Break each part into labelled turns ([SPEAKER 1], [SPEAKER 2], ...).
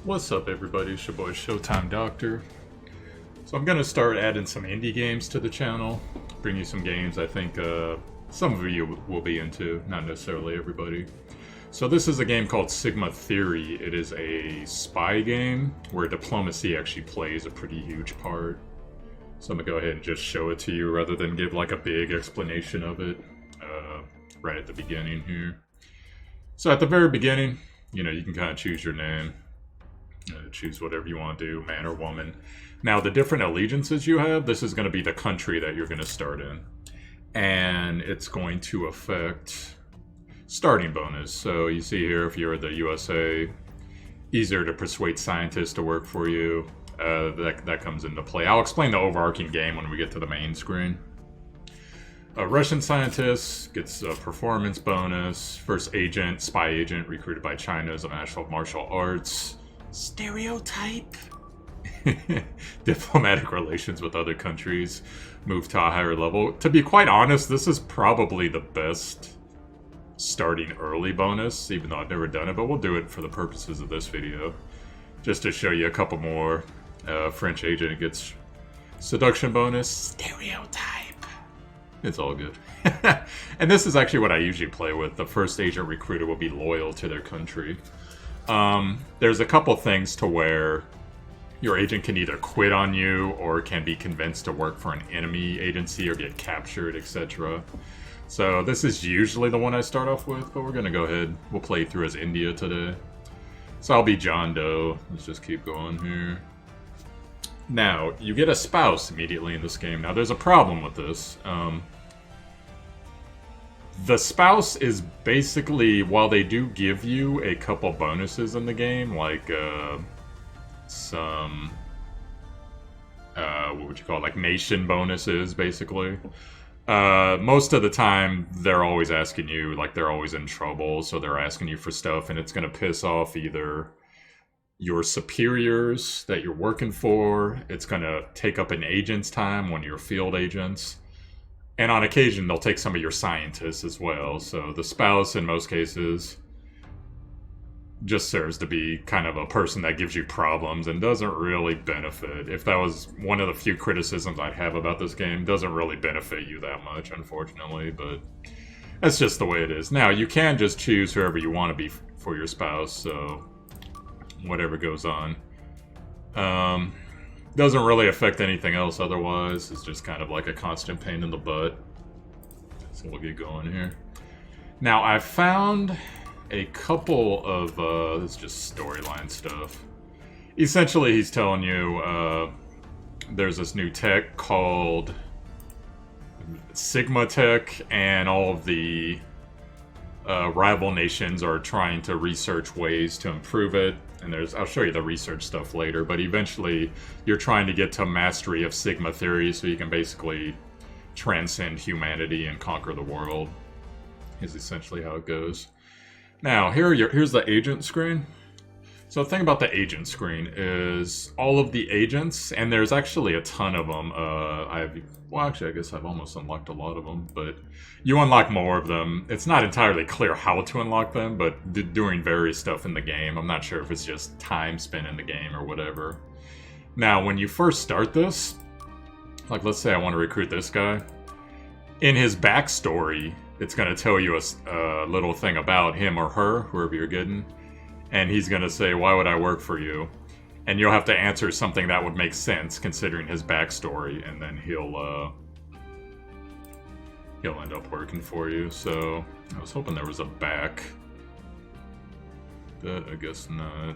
[SPEAKER 1] What's up, everybody? It's your boy Showtimedr. So I'm gonna start adding some indie games to the channel. Bring you some games I think some of you will be into, not necessarily everybody. So this is a game called Sigma Theory. It is a spy game where diplomacy actually plays a pretty huge part. So I'm gonna go ahead and just show it to you rather than give like a big explanation of it right at the beginning here. So at the very beginning, you can kind of choose your name. Choose whatever you want to do, man or woman. Now, the different allegiances you have, this is going to be the country that you're going to start in. And it's going to affect starting bonus. So you see here, if you're the USA, easier to persuade scientists to work for you. That comes into play. I'll explain the overarching game when we get to the main screen. A Russian scientist gets a performance bonus. First agent, spy agent, recruited by China as a master of martial arts. Stereotype. Diplomatic relations with other countries move to a higher level. To be quite honest, this is probably the best starting early bonus, even though I've never done it, but we'll do it for the purposes of this video. Just to show you a couple more. French agent gets seduction bonus. Stereotype. It's all good. And this is actually what I usually play with. The first agent recruiter will be loyal to their country. There's a couple things to where your agent can either quit on you or can be convinced to work for an enemy agency or get captured, etc. So this is usually the one I start off with, but we're going to go ahead. We'll play through as India today. So I'll be John Doe. Let's just keep going here. Now, you get a spouse immediately in this game. Now, there's a problem with this. The spouse is basically, while they do give you a couple bonuses in the game, like some, what would you call it, like nation bonuses, basically. Most of the time, they're always asking you, like they're always in trouble, so they're asking you for stuff, and it's going to piss off either your superiors that you're working for, it's going to take up an agent's time, one of your field agents. And on occasion, they'll take some of your scientists as well. So the spouse, in most cases, just serves to be kind of a person that gives you problems and doesn't really benefit. If that was one of the few criticisms I'd have about this game, doesn't really benefit you that much, unfortunately. But that's just the way it is. Now, you can just choose whoever you want to be for your spouse, so whatever goes on. Doesn't really affect anything else otherwise. It's just kind of like a constant pain in the butt. So we'll get going here. Now, I found a couple of, this is just storyline stuff. Essentially, he's telling you there's this new tech called Sigma Tech, and all of the rival nations are trying to research ways to improve it. And I'll show you the research stuff later, but eventually you're trying to get to mastery of Sigma theory so you can basically transcend humanity and conquer the world, is essentially how it goes. Now, here's the agent screen. So the thing about the agent screen is all of the agents, and there's actually a ton of them. Actually, I guess I've almost unlocked a lot of them, but you unlock more of them. It's not entirely clear how to unlock them, but doing various stuff in the game. I'm not sure if it's just time spent in the game or whatever. Now, when you first start this, like let's say I want to recruit this guy, in his backstory, it's going to tell you a little thing about him or her, whoever you're getting. And he's going to say, why would I work for you? And you'll have to answer something that would make sense considering his backstory. And then he'll end up working for you. So I was hoping there was a back. But I guess not.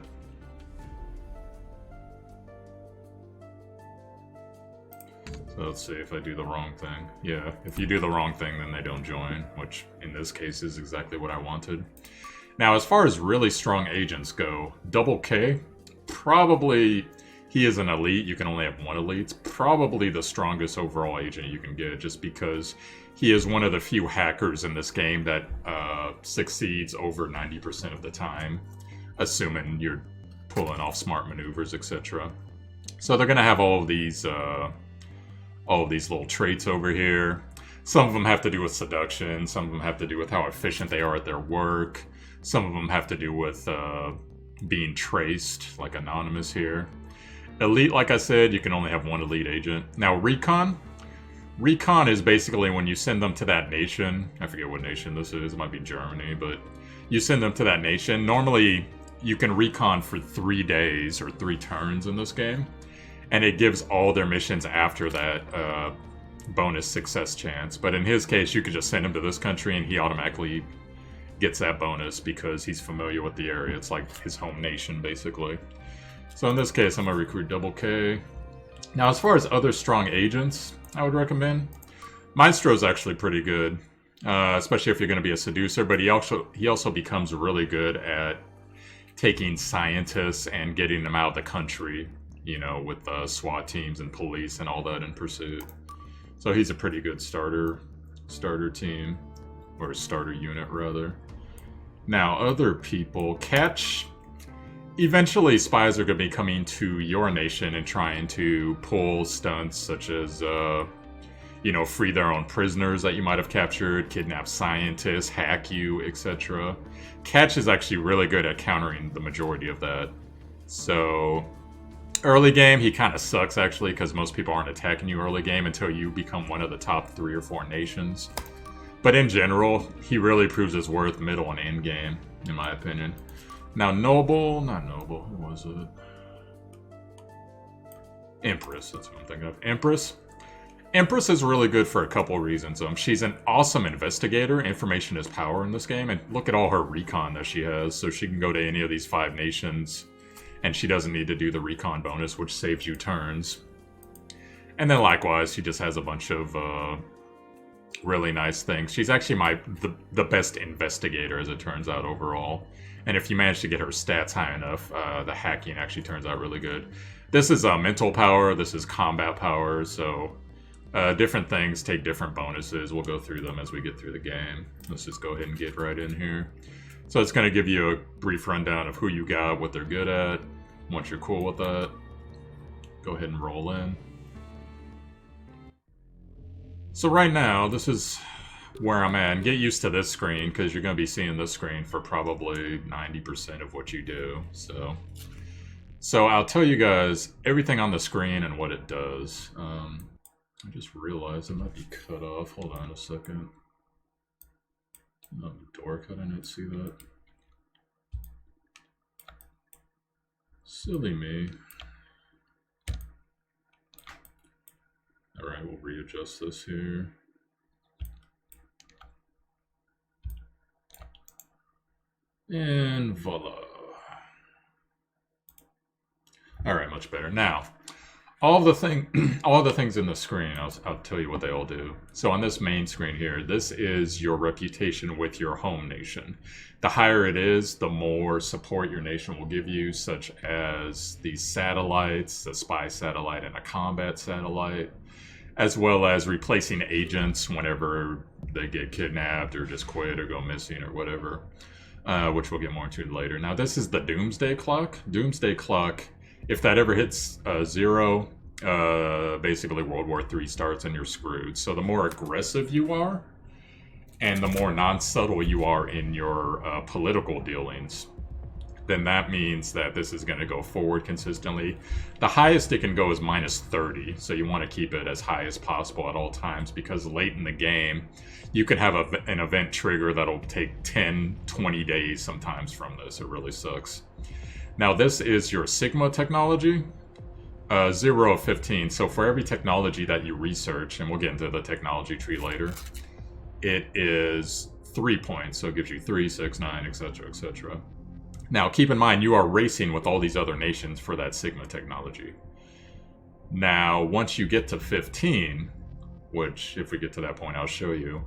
[SPEAKER 1] So let's see if I do the wrong thing. Yeah, if you do the wrong thing, then they don't join. Which in this case is exactly what I wanted. Now, as far as really strong agents go, Double K, probably, he is an elite, you can only have one elite, probably the strongest overall agent you can get, just because he is one of the few hackers in this game that succeeds over 90% of the time, assuming you're pulling off smart maneuvers, etc. So they're going to have all of these little traits over here. Some of them have to do with seduction, some of them have to do with how efficient they are at their work. Some of them have to do with being traced, like Anonymous here. Elite, like I said, you can only have one elite agent. Now, Recon. Recon is basically when you send them to that nation. I forget what nation this is. It might be Germany, but you send them to that nation. Normally, you can recon for 3 days or 3 turns in this game. And it gives all their missions after that bonus success chance. But in his case, you could just send him to this country and he automatically gets that bonus because he's familiar with the area. It's like his home nation, basically. So in this case, I'm going to recruit Double K. Now, as far as other strong agents, I would recommend. Maestro's actually pretty good, especially if you're going to be a seducer, but he also becomes really good at taking scientists and getting them out of the country, you know, with SWAT teams and police and all that in pursuit. So he's a pretty good starter team, or starter unit, rather. Now, other people, catch... Eventually, spies are going to be coming to your nation and trying to pull stunts such as, you know, free their own prisoners that you might have captured, kidnap scientists, hack you, etc. Catch is actually really good at countering the majority of that. So, early game, he kind of sucks, actually, because most people aren't attacking you early game until you become one of the top 3 or 4 nations. But in general, he really proves his worth middle and end game, in my opinion. Now, Noble, not Noble, who was it? Empress, that's what I'm thinking of. Empress. Empress is really good for a couple reasons. She's an awesome investigator. Information is power in this game. And look at all her recon that she has. So she can go to any of these 5 nations. And she doesn't need to do the recon bonus, which saves you turns. And then likewise, she just has a bunch of really nice things. She's actually the best investigator, as it turns out, overall. And if you manage to get her stats high enough, the hacking actually turns out really good. This is mental power, this is combat power, so different things take different bonuses. We'll go through them as we get through the game. Let's just go ahead and get right in here. So it's going to give you a brief rundown of who you got, what they're good at. Once you're cool with that, go ahead and roll in. So right now, this is where I'm at. And get used to this screen, because you're going to be seeing this screen for probably 90% of what you do. So I'll tell you guys everything on the screen and what it does. I just realized it might be cut off. Hold on a second. Oh, dork, I didn't see that. Silly me. Alright, we'll readjust this here. And voila. Alright, much better. Now, all the things in the screen, I'll tell you what they all do. So on this main screen here, this is your reputation with your home nation. The higher it is, the more support your nation will give you, such as these satellites, the spy satellite and a combat satellite, as well as replacing agents whenever they get kidnapped or just quit or go missing or whatever, which we'll get more into later. Now, this is the Doomsday Clock. Doomsday Clock, if that ever hits 0, basically World War III starts and you're screwed. So the more aggressive you are, and the more non-subtle you are in your political dealings, then that means that this is going to go forward consistently. The highest it can go is -30, so you want to keep it as high as possible at all times, because late in the game, you can have an event trigger that'll take 10, 20 days sometimes from this. It really sucks. Now, this is your Sigma technology, 0 of 15. So for every technology that you research, and we'll get into the technology tree later, it is 3 points. So it gives you 3, 6, 9, etc., etc. Now, keep in mind, you are racing with all these other nations for that Sigma technology. Now, once you get to 15, which, if we get to that point, I'll show you,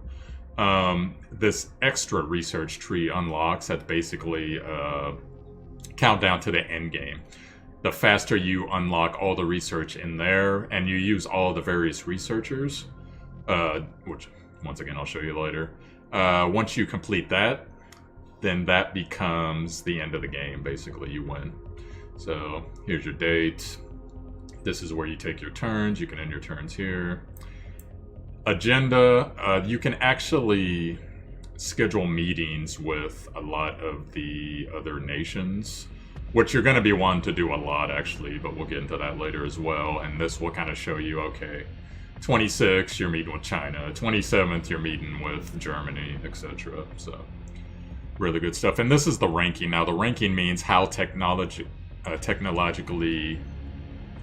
[SPEAKER 1] this extra research tree unlocks. That's basically countdown to the end game. The faster you unlock all the research in there, and you use all the various researchers, which, once again, I'll show you later. Once you complete that, then that becomes the end of the game. Basically, you win. So here's your date. This is where you take your turns. You can end your turns here. Agenda. You can actually schedule meetings with a lot of the other nations. which you're going to be wanting to do a lot, actually, but we'll get into that later as well. And this will kind of show you, okay, 26th, you're meeting with China. 27th, you're meeting with Germany, etc. So, really good stuff. And this is the ranking. Now, the ranking means how technologically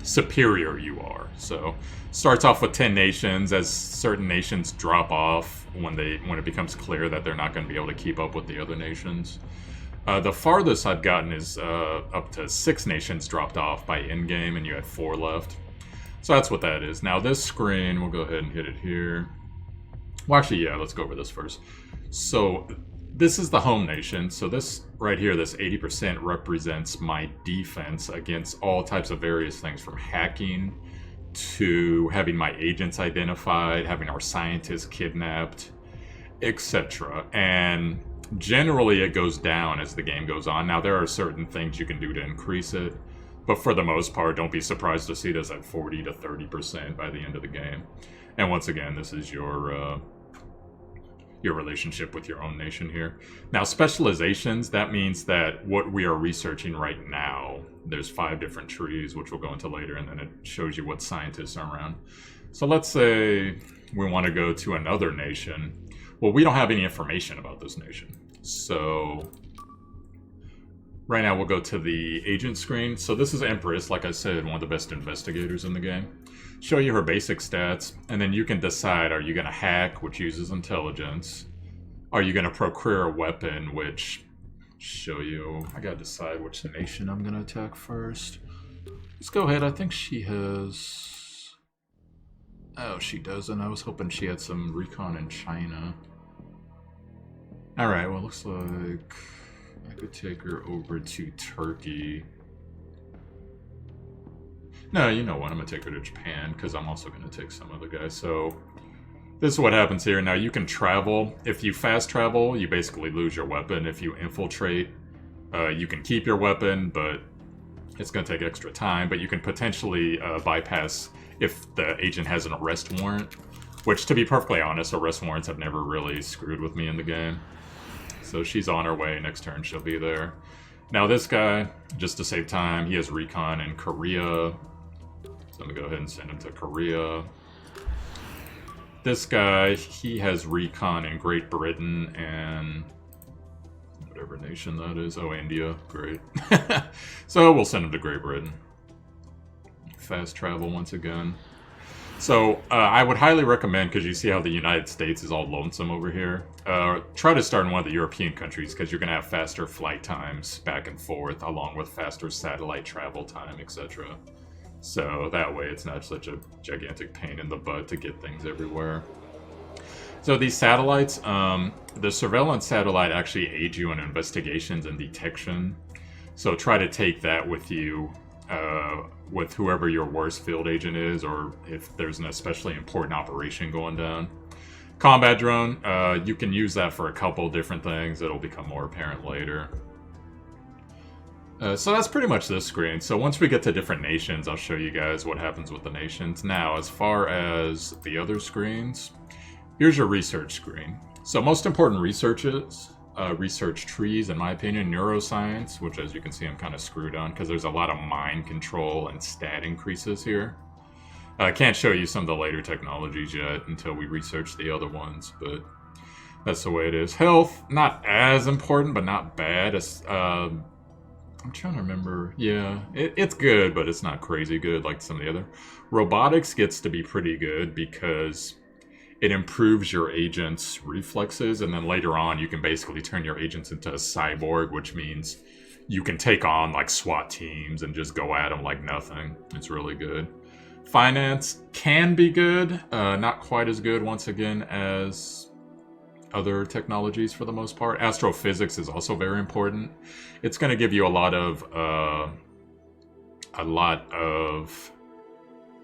[SPEAKER 1] superior you are. So, starts off with 10 nations. As certain nations drop off when it becomes clear that they're not going to be able to keep up with the other nations. The farthest I've gotten is up to 6 nations dropped off by endgame, and you had 4 left. So that's what that is. Now this screen, we'll go ahead and hit it here. Well, actually, yeah, let's go over this first. So this is the home nation. So this right here, this 80% represents my defense against all types of various things, from hacking to having my agents identified, having our scientists kidnapped, etc. And generally it goes down as the game goes on. Now there are certain things you can do to increase it, but for the most part, don't be surprised to see this at 40 to 30% by the end of the game. And once again, this is your relationship with your own nation here. Now, specializations, that means that what we are researching right now, there's 5 different trees, which we'll go into later, and then it shows you what scientists are around. So let's say we want to go to another nation. Well, we don't have any information about this nation. So right now we'll go to the agent screen. So this is Empress, like I said, one of the best investigators in the game. Show you her basic stats, and then you can decide, are you going to hack, which uses intelligence? Are you going to procure a weapon, which show you... I got to decide which nation I'm going to attack first. Let's go ahead. I think she has... Oh, she doesn't. I was hoping she had some recon in China. Alright, well, looks like I could take her over to Turkey. No, you know what? I'm going to take her to Japan, because I'm also going to take some other guys. So, this is what happens here. Now, you can travel. If you fast travel, you basically lose your weapon. If you infiltrate, you can keep your weapon, but it's going to take extra time. But you can potentially bypass if the agent has an arrest warrant, which, to be perfectly honest, arrest warrants have never really screwed with me in the game. So she's on her way. Next turn, she'll be there. Now this guy, just to save time, he has recon in Korea. So I'm going to go ahead and send him to Korea. This guy, he has recon in Great Britain and whatever nation that is. Oh, India. Great. So we'll send him to Great Britain. Fast travel once again. So I would highly recommend, because you see how the United States is all lonesome over here, try to start in one of the European countries, because you're going to have faster flight times back and forth, along with faster satellite travel time, etc. So that way it's not such a gigantic pain in the butt to get things everywhere. So these satellites, the surveillance satellite actually aids you in investigations and detection. So try to take that with you, with whoever your worst field agent is, or if there's an especially important operation going down. Combat drone, you can use that for a couple different things. It'll become more apparent later. So that's pretty much this screen. So once we get to different nations, I'll show you guys what happens with the nations. Now, as far as the other screens, here's your research screen. So most important researches, research trees, in my opinion, neuroscience, which as you can see I'm kind of screwed on because there's a lot of mind control and stat increases here. I can't show you some of the later technologies yet until we research the other ones, but that's the way it is. Health, not as important, but not bad. I'm trying to remember. Yeah, it's good, but it's not crazy good like some of the other. Robotics gets to be pretty good because it improves your agent's reflexes, and then later on you can basically turn your agents into a cyborg, which means you can take on like SWAT teams and just go at them like nothing. It's really good. Finance can be good, not quite as good once again as other technologies for the most part. Astrophysics is also very important. It's going to give you a lot of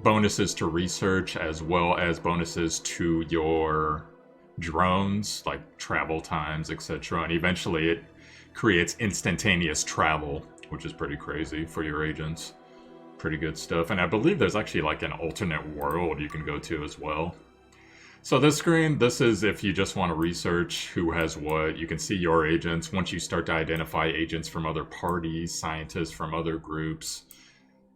[SPEAKER 1] bonuses to research, as well as bonuses to your drones, like travel times, etc. And eventually it creates instantaneous travel, which is pretty crazy for your agents. Pretty good stuff. And I believe there's actually like an alternate world you can go to as well. So this screen, this is if you just want to research who has what. You can see your agents. Once you start to identify agents from other parties, scientists from other groups,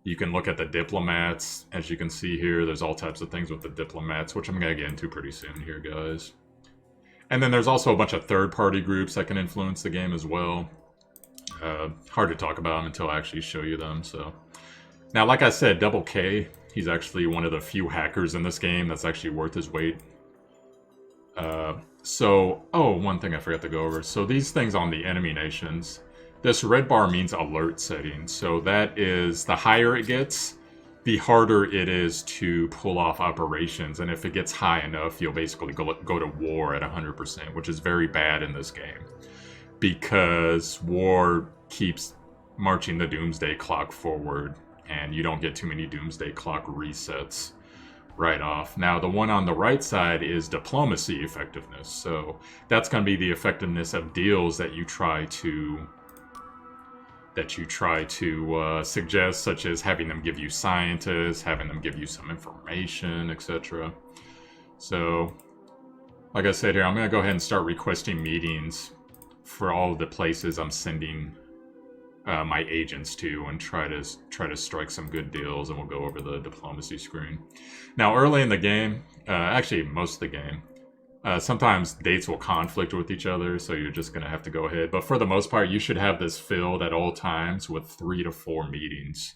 [SPEAKER 1] you can look at the diplomats. As you can see here, there's all types of things with the diplomats, which I'm going to get into pretty soon here, guys. And then there's also a bunch of third-party groups that can influence the game as well. Hard to talk about them until I actually show you them, so... Now, like I said, Double K, he's actually one of the few hackers in this game that's actually worth his weight. One thing I forgot to go over. So these things on the enemy nations, this red bar means alert setting. So that is, the higher it gets, the harder it is to pull off operations. And if it gets high enough, you'll basically go to war at 100%, which is very bad in this game. Because war keeps marching the doomsday clock forward, and you don't get too many doomsday clock resets right off. Now, the one on the right side is diplomacy effectiveness. So that's going to be the effectiveness of deals that you try to suggest, such as having them give you scientists, having them give you some information, etc. So, like I said here, I'm going to go ahead and start requesting meetings for all of the places I'm sending my agents to, and try to strike some good deals, and we'll go over the diplomacy screen. Now, early in the game, actually most of the game, sometimes dates will conflict with each other, so you're just gonna have to go ahead. But for the most part, you should have this filled at all times with 3 to 4 meetings,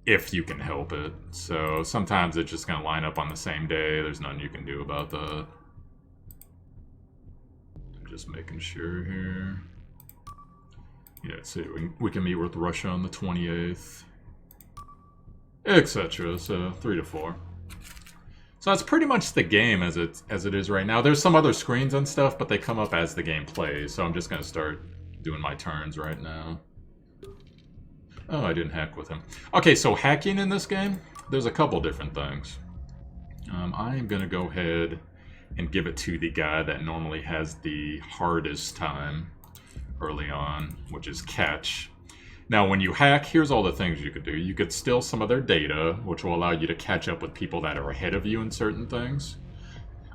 [SPEAKER 1] if you can help it. So sometimes it's just gonna line up on the same day. There's nothing you can do about that. I'm just making sure here. Yeah, see, we can meet with Russia on the 28th, etc. So 3 to 4. So that's pretty much the game as it is right now. There's some other screens and stuff, but they come up as the game plays. So I'm just gonna start doing my turns right now. Oh, I didn't hack with him. Okay, so hacking in this game, there's a couple different things. I am gonna go ahead and give it to the guy that normally has the hardest time early on, which is Catch. Now, when you hack, here's all the things you could do. You could steal some of their data, which will allow you to catch up with people that are ahead of you in certain things.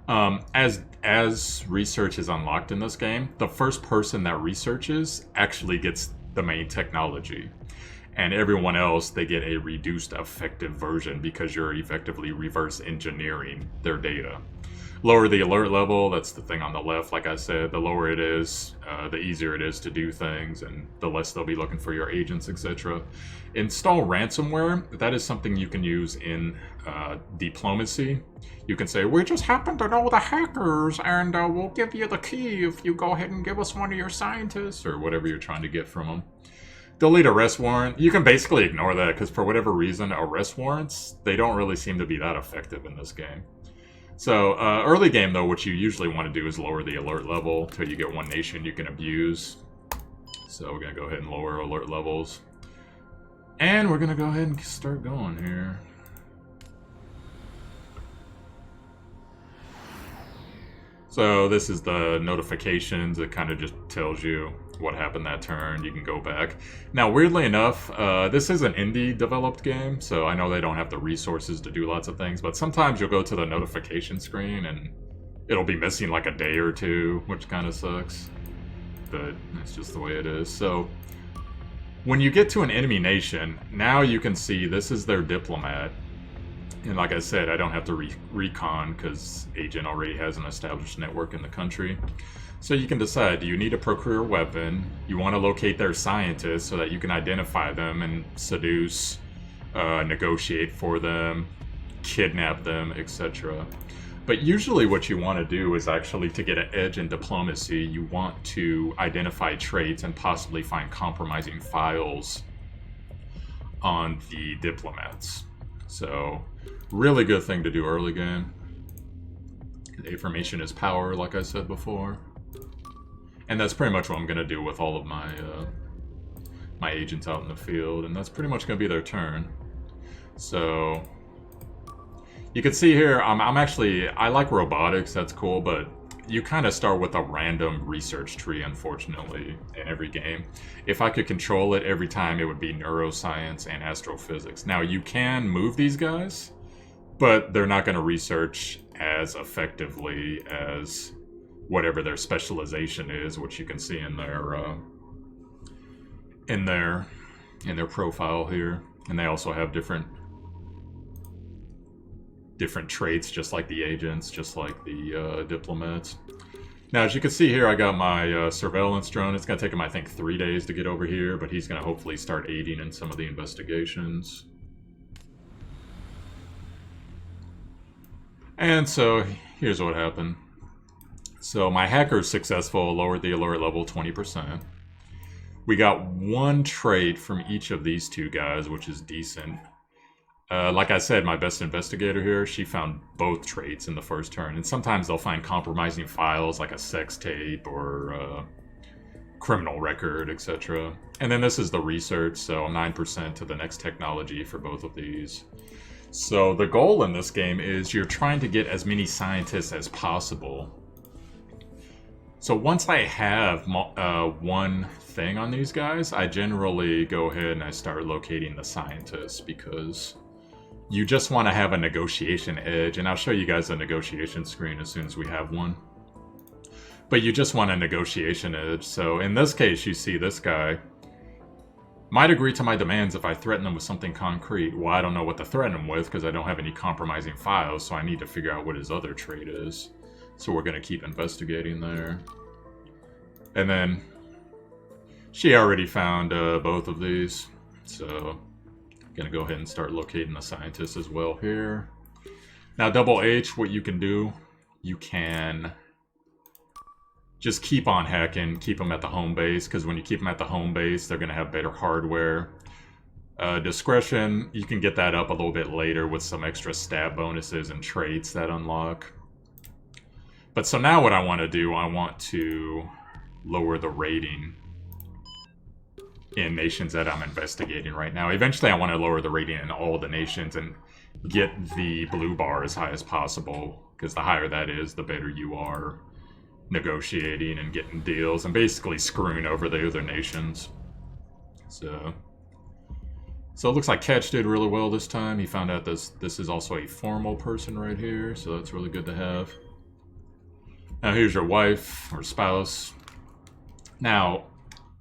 [SPEAKER 1] As research is unlocked in this game, the first person that researches actually gets the main technology. And everyone else, they get a reduced effective version because you're effectively reverse engineering their data. Lower the alert level, that's the thing on the left, like I said. The lower it is, the easier it is to do things, and the less they'll be looking for your agents, etc. Install ransomware. That is something you can use in diplomacy. You can say, we just happen to know the hackers, and we'll give you the key if you go ahead and give us one of your scientists, or whatever you're trying to get from them. Delete arrest warrant. You can basically ignore that, because for whatever reason, arrest warrants, they don't really seem to be that effective in this game. So, early game though, what you usually want to do is lower the alert level till you get one nation you can abuse. So we're going to go ahead and lower alert levels. And we're going to go ahead and start going here. So this is the notifications. It kind of just tells you what happened that turn. You can go back. Now, weirdly enough, this is an indie developed game, so I know they don't have the resources to do lots of things, but sometimes you'll go to the notification screen and it'll be missing like a day or two, which kind of sucks. But that's just the way it is. So when you get to an enemy nation, now you can see this is their diplomat. And like I said, I don't have to recon because Agent already has an established network in the country. So you can decide, do you need to procure a weapon? You want to locate their scientists so that you can identify them and seduce, negotiate for them, kidnap them, etc. But usually what you want to do is actually, to get an edge in diplomacy, you want to identify traits and possibly find compromising files on the diplomats. So, really good thing to do early game. Information is power, like I said before. And that's pretty much what I'm going to do with all of my my agents out in the field. And that's pretty much going to be their turn. So, you can see here, I like robotics, that's cool, but you kind of start with a random research tree, unfortunately, in every game. If I could control it every time, it would be neuroscience and astrophysics. Now, you can move these guys, but they're not going to research as effectively as whatever their specialization is, which you can see in their profile here. And they also have different traits, just like the agents, just like the diplomats. Now, as you can see here, I got my surveillance drone. It's going to take him, I think, 3 days to get over here, but he's going to hopefully start aiding in some of the investigations. And so, here's what happened. So, my hacker is successful, lowered the alert level 20%. We got 1 trait from each of these 2 guys, which is decent. Like I said, my best investigator here, she found both traits in the first turn. And sometimes they'll find compromising files like a sex tape or criminal record, etc. And then this is the research, so 9% to the next technology for both of these. So the goal in this game is you're trying to get as many scientists as possible. So once I have one thing on these guys, I generally go ahead and I start locating the scientists, because you just want to have a negotiation edge, and I'll show you guys a negotiation screen as soon as we have one. But you just want a negotiation edge. So in this case, you see this guy might agree to my demands if I threaten them with something concrete. Well, I don't know what to threaten him with because I don't have any compromising files, so I need to figure out what his other trait is. So we're going to keep investigating there. And then she already found both of these, so going to go ahead and start locating the scientists as well here. Now, Double H, what you can do, you can just keep on hacking, keep them at the home base, because when you keep them at the home base, they're going to have better hardware. Discretion, you can get that up a little bit later with some extra stat bonuses and traits that unlock. But so now what I want to do, I want to lower the rating in nations that I'm investigating right now. Eventually I want to lower the rating in all the nations and get the blue bar as high as possible, because the higher that is, the better you are negotiating and getting deals and basically screwing over the other nations. So it looks like Catch did really well this time. He found out this is also a formal person right here, so that's really good to have. Now here's your wife or spouse. Now,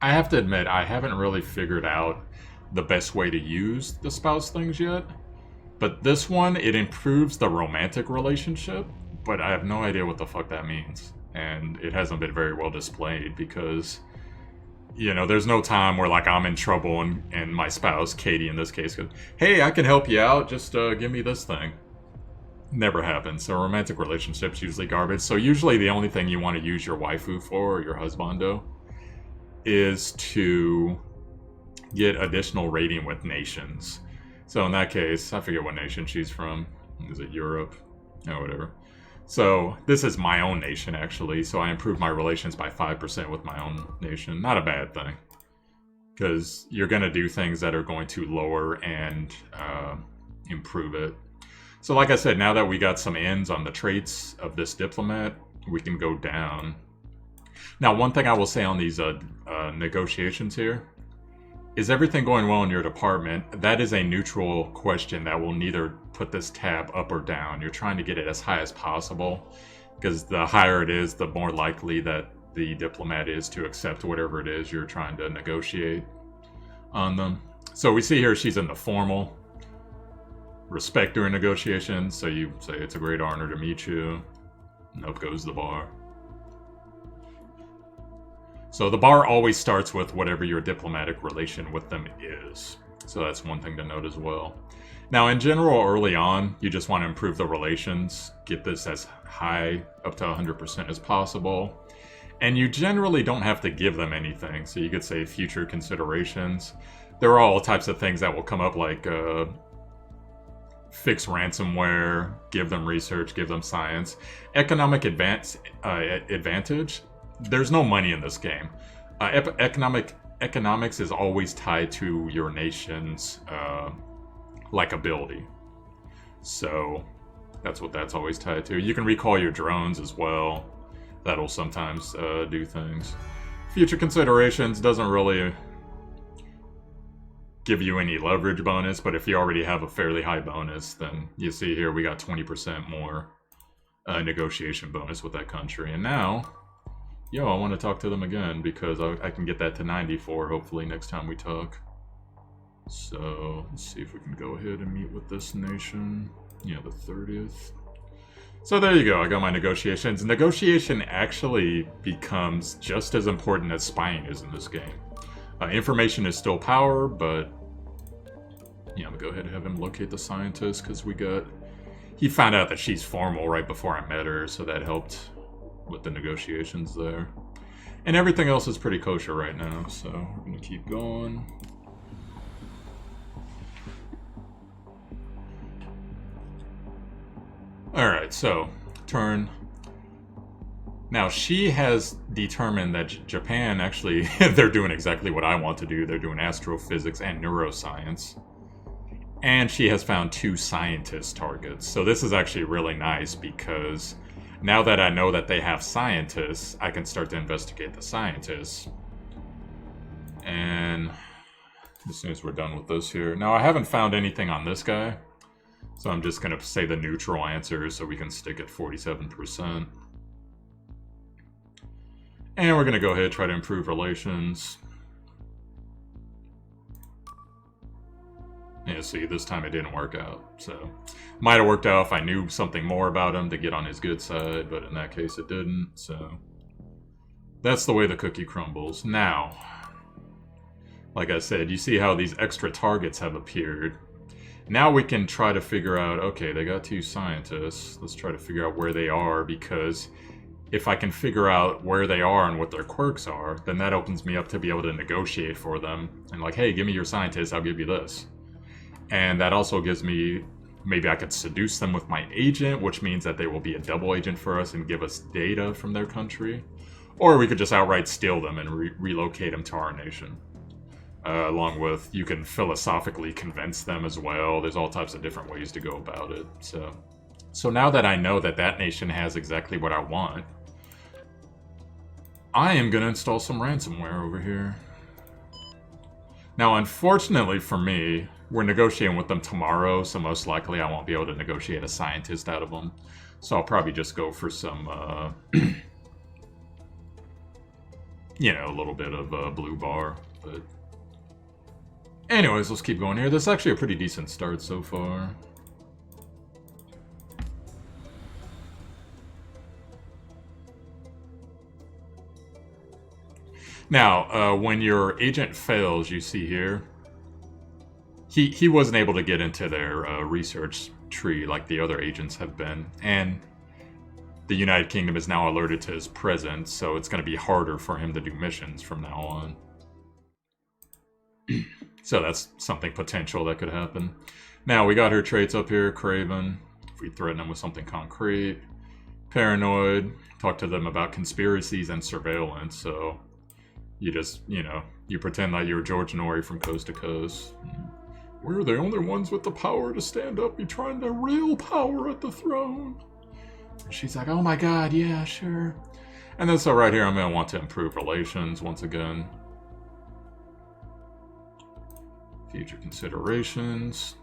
[SPEAKER 1] I have to admit, I haven't really figured out the best way to use the spouse things yet. But this one, it improves the romantic relationship, but I have no idea what the fuck that means. And it hasn't been very well displayed because, you know, there's no time where, like, I'm in trouble and my spouse, Katie in this case, goes, hey, I can help you out, just give me this thing. Never happens. So romantic relationships usually garbage. So usually the only thing you want to use your waifu for, or your husbando, is to get additional rating with nations. So in that case, I forget what nation she's from. Is it Europe? Oh, whatever. So this is my own nation, actually. So I improved my relations by 5% with my own nation. Not a bad thing, because you're going to do things that are going to lower and improve it. So like I said, now that we got some ends on the traits of this diplomat, we can go down. Now, one thing I will say on these negotiations here, is everything going well in your department? That is a neutral question that will neither put this tab up or down. You're trying to get it as high as possible, because the higher it is, the more likely that the diplomat is to accept whatever it is you're trying to negotiate on them. So we see here she's in the formal. Respect during negotiations, so you say it's a great honor to meet you. And up goes the bar. So the bar always starts with whatever your diplomatic relation with them is. So that's one thing to note as well. Now, in general, early on, you just want to improve the relations, get this as high, up to 100% as possible. And you generally don't have to give them anything. So you could say future considerations. There are all types of things that will come up, like fix ransomware, give them research, give them science. Economic advantage. There's no money in this game. Economics is always tied to your nation's likability. So that's what that's always tied to. You can recall your drones as well. That'll sometimes do things. Future considerations doesn't really give you any leverage bonus, but if you already have a fairly high bonus, then you see here we got 20% more negotiation bonus with that country. And now, yo, I want to talk to them again because I can get that to 94 hopefully next time we talk. So let's see if we can go ahead and meet with this nation. Yeah, the 30th. So there you go, I got my negotiations. Negotiation actually becomes just as important as spying is in this game. Information is still power, but yeah, I'm gonna go ahead and have him locate the scientist because he found out that she's formal right before I met her, so that helped with the negotiations there. And everything else is pretty kosher right now, so we're gonna keep going. Alright, so, turn. Now, she has determined that Japan, actually, they're doing exactly what I want to do. They're doing astrophysics and neuroscience. And she has found 2 scientist targets. So this is actually really nice because now that I know that they have scientists, I can start to investigate the scientists. And as soon as we're done with this here. Now, I haven't found anything on this guy. So I'm just going to say the neutral answer so we can stick at 47%. And we're going to go ahead and try to improve relations. Yeah, see, this time it didn't work out. So, might have worked out if I knew something more about him to get on his good side, but in that case it didn't. So, that's the way the cookie crumbles. Now, like I said, you see how these extra targets have appeared. Now we can try to figure out, okay, they got 2 scientists. Let's try to figure out where they are, because if I can figure out where they are and what their quirks are, then that opens me up to be able to negotiate for them. And like, hey, give me your scientists, I'll give you this. And that also gives me, maybe I could seduce them with my agent, which means that they will be a double agent for us and give us data from their country. Or we could just outright steal them and relocate them to our nation. Along with, you can philosophically convince them as well. There's all types of different ways to go about it. So now that I know that that nation has exactly what I want, I am going to install some ransomware over here. Now, unfortunately for me, we're negotiating with them tomorrow, so most likely I won't be able to negotiate a scientist out of them. So I'll probably just go for some, you know, a little bit of blue bar, but... Anyways, let's keep going here. This is actually a pretty decent start so far. Now, when your agent fails, you see here, he wasn't able to get into their research tree like the other agents have been, and the United Kingdom is now alerted to his presence, so it's going to be harder for him to do missions from now on. So that's something potential that could happen. Now, we got her traits up here. Craven, if we threaten them with something concrete. Paranoid, talk to them about conspiracies and surveillance. So you just, you know, you pretend like you're George Norrie from Coast to Coast. We're the only ones with the power to stand up behind the real power at the throne. And she's like, oh my god, yeah, sure. And then so right here, I'm going to want to improve relations once again. Future considerations.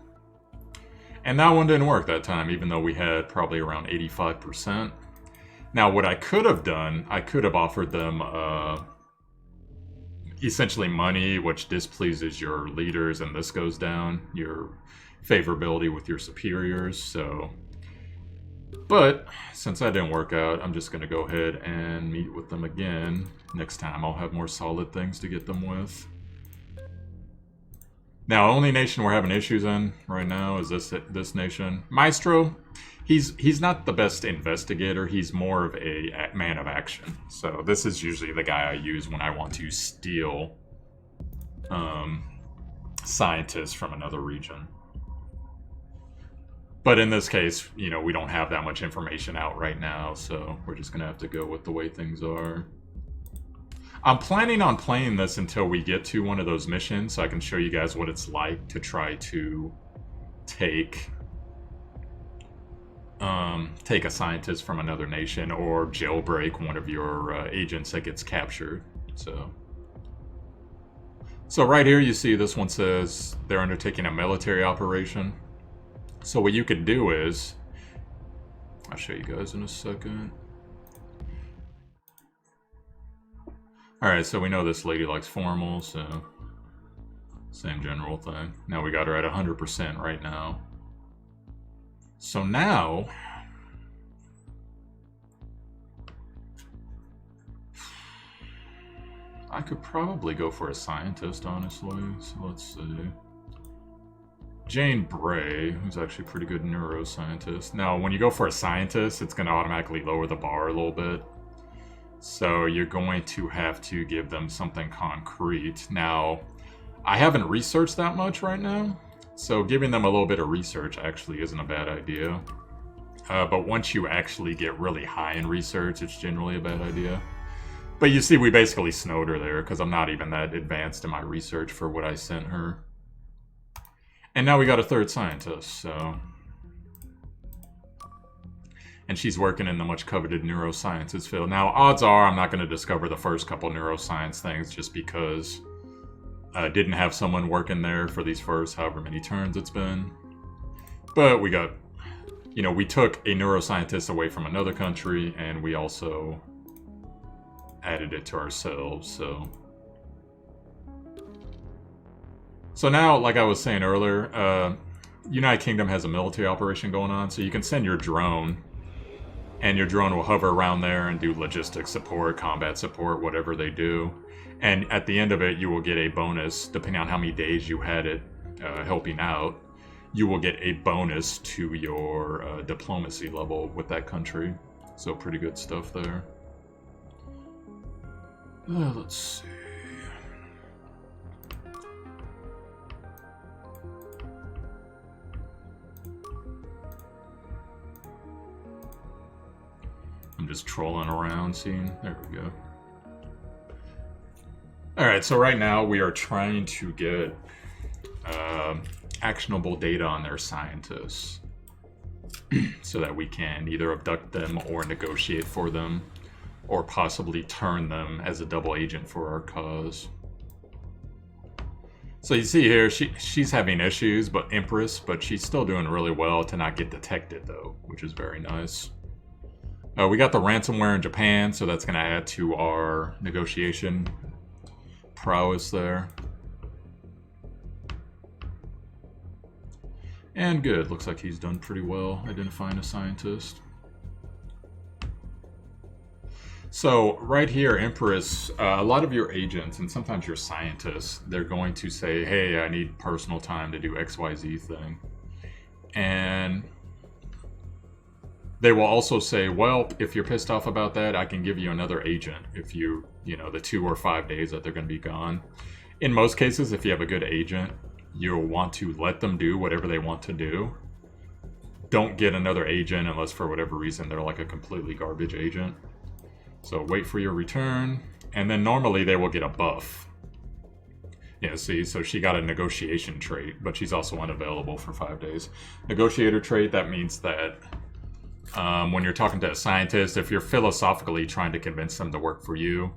[SPEAKER 1] And that one didn't work that time, even though we had probably around 85%. Now, what I could have done, I could have offered them essentially money, which displeases your leaders, and this goes down, your favorability with your superiors, so... But, since that didn't work out, I'm just going to go ahead and meet with them again. Next time, I'll have more solid things to get them with. Now, only nation we're having issues in right now is this nation. Maestro, he's not the best investigator. He's more of a man of action. So this is usually the guy I use when I want to steal scientists from another region. But in this case, you know, we don't have that much information out right now, so we're just going to have to go with the way things are. I'm planning on playing this until we get to one of those missions, so I can show you guys what it's like to try to take a scientist from another nation or jailbreak one of your agents that gets captured. So right here you see this one says they're undertaking a military operation. So what you could do is, I'll show you guys in a second. Alright, so we know this lady likes formal, so same general thing. Now we got her at 100% right now. So now I could probably go for a scientist, honestly. So let's see. Jane Bray, who's actually a pretty good neuroscientist. Now, when you go for a scientist, it's going to automatically lower the bar a little bit. So you're going to have to give them something concrete. Now, I haven't researched that much right now, so giving them a little bit of research actually isn't a bad idea. But once you actually get really high in research, it's generally a bad idea. But you see, we basically snowed her there, because I'm not even that advanced in my research for what I sent her. And now we got a third scientist, so... And she's working in the much coveted neurosciences field. Now, odds are I'm not going to discover the first couple neuroscience things just because I didn't have someone working there for these first however many turns it's been. But we got, you know, we took a neuroscientist away from another country and we also added it to ourselves, so... So now, like I was saying earlier, United Kingdom has a military operation going on, so you can send your drone, and your drone will hover around there and do logistics support, combat support, whatever they do. And at the end of it, you will get a bonus, depending on how many days you had it helping out, you will get a bonus to your diplomacy level with that country. So pretty good stuff there. Let's see. I'm just trolling around, seeing. There we go. Alright, so right now we are trying to get actionable data on their scientists so that we can either abduct them or negotiate for them or possibly turn them as a double agent for our cause. So you see here, she's having issues, but Empress, but she's still doing really well to not get detected though, which is very nice. We got the ransomware in Japan, so that's going to add to our negotiation prowess there. And good, looks like he's done pretty well identifying a scientist. So right here, Empress, a lot of your agents and sometimes your scientists, they're going to say, hey, I need personal time to do XYZ thing. And they will also say, well, if you're pissed off about that, I can give you another agent if you know, the 2 or 5 days that they're going to be gone. In most cases, if you have a good agent, you'll want to let them do whatever they want to do. Don't get another agent unless for whatever reason they're like a completely garbage agent. So wait for your return, and then normally they will get a buff. Yeah, see, so she got a negotiation trait, but she's also unavailable for 5 days. Negotiator trait, that means that when you're talking to a scientist, if you're philosophically trying to convince them to work for you,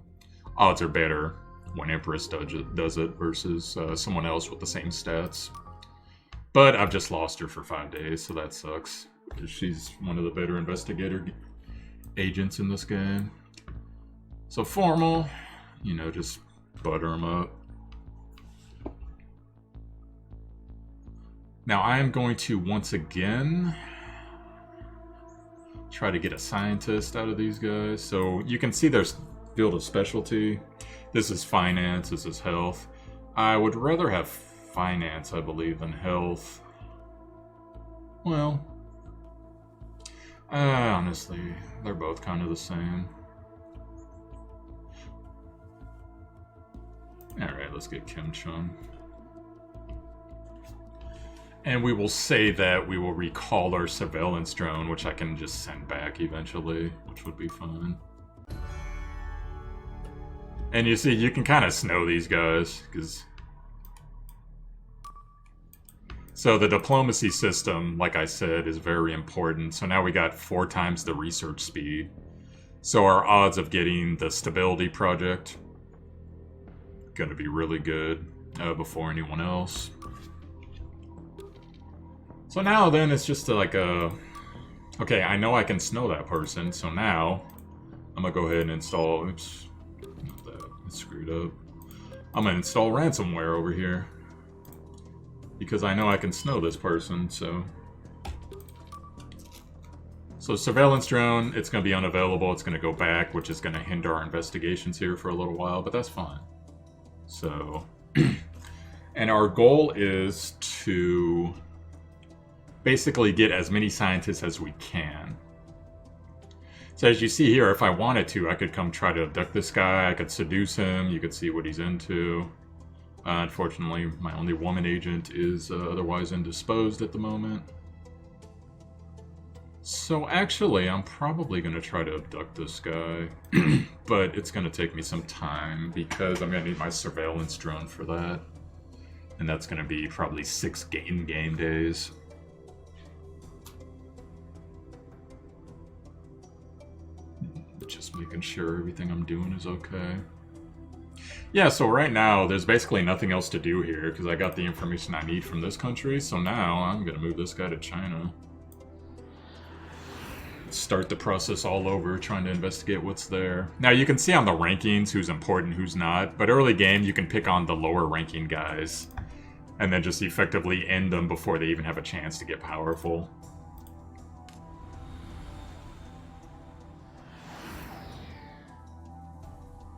[SPEAKER 1] odds are better when Empress does it versus someone else with the same stats. But I've just lost her for 5 days, so that sucks. Because she's one of the better investigator agents in this game. So formal, you know, just butter them up. Now I am going to once again try to get a scientist out of these guys. So you can see their field of specialty. This is finance, this is health. I would rather have finance, I believe, than health. Well, honestly, they're both kind of the same. Alright, let's get Kim Chung. And we will say that we will recall our surveillance drone, which I can just send back eventually, which would be fun. And you see, you can kind of snow these guys, because... So the diplomacy system, like I said, is very important. So now we got 4 times the research speed. So our odds of getting the stability project going to be really good before anyone else. So now then it's just like a Okay, I know I can snow that person, so now I'm gonna go ahead and install... Oops. Not that. It's screwed up. I'm gonna install ransomware over here. Because I know I can snow this person, so... So surveillance drone, it's going to be unavailable, it's going to go back, which is going to hinder our investigations here for a little while, but that's fine. So, and our goal is to basically get as many scientists as we can. So as you see here, if I wanted to, I could come try to abduct this guy, I could seduce him, you could see what he's into. Unfortunately, my only woman agent is otherwise indisposed at the moment. So actually, I'm probably going to try to abduct this guy, but it's going to take me some time because I'm going to need my surveillance drone for that. And that's going to be probably 6 game days. Just making sure everything I'm doing is okay. Yeah, so right now, there's basically nothing else to do here because I got the information I need from this country, so now I'm going to move this guy to China. Start the process all over, trying to investigate what's there. Now, you can see on the rankings who's important, who's not, but early game, you can pick on the lower ranking guys and then just effectively end them before they even have a chance to get powerful.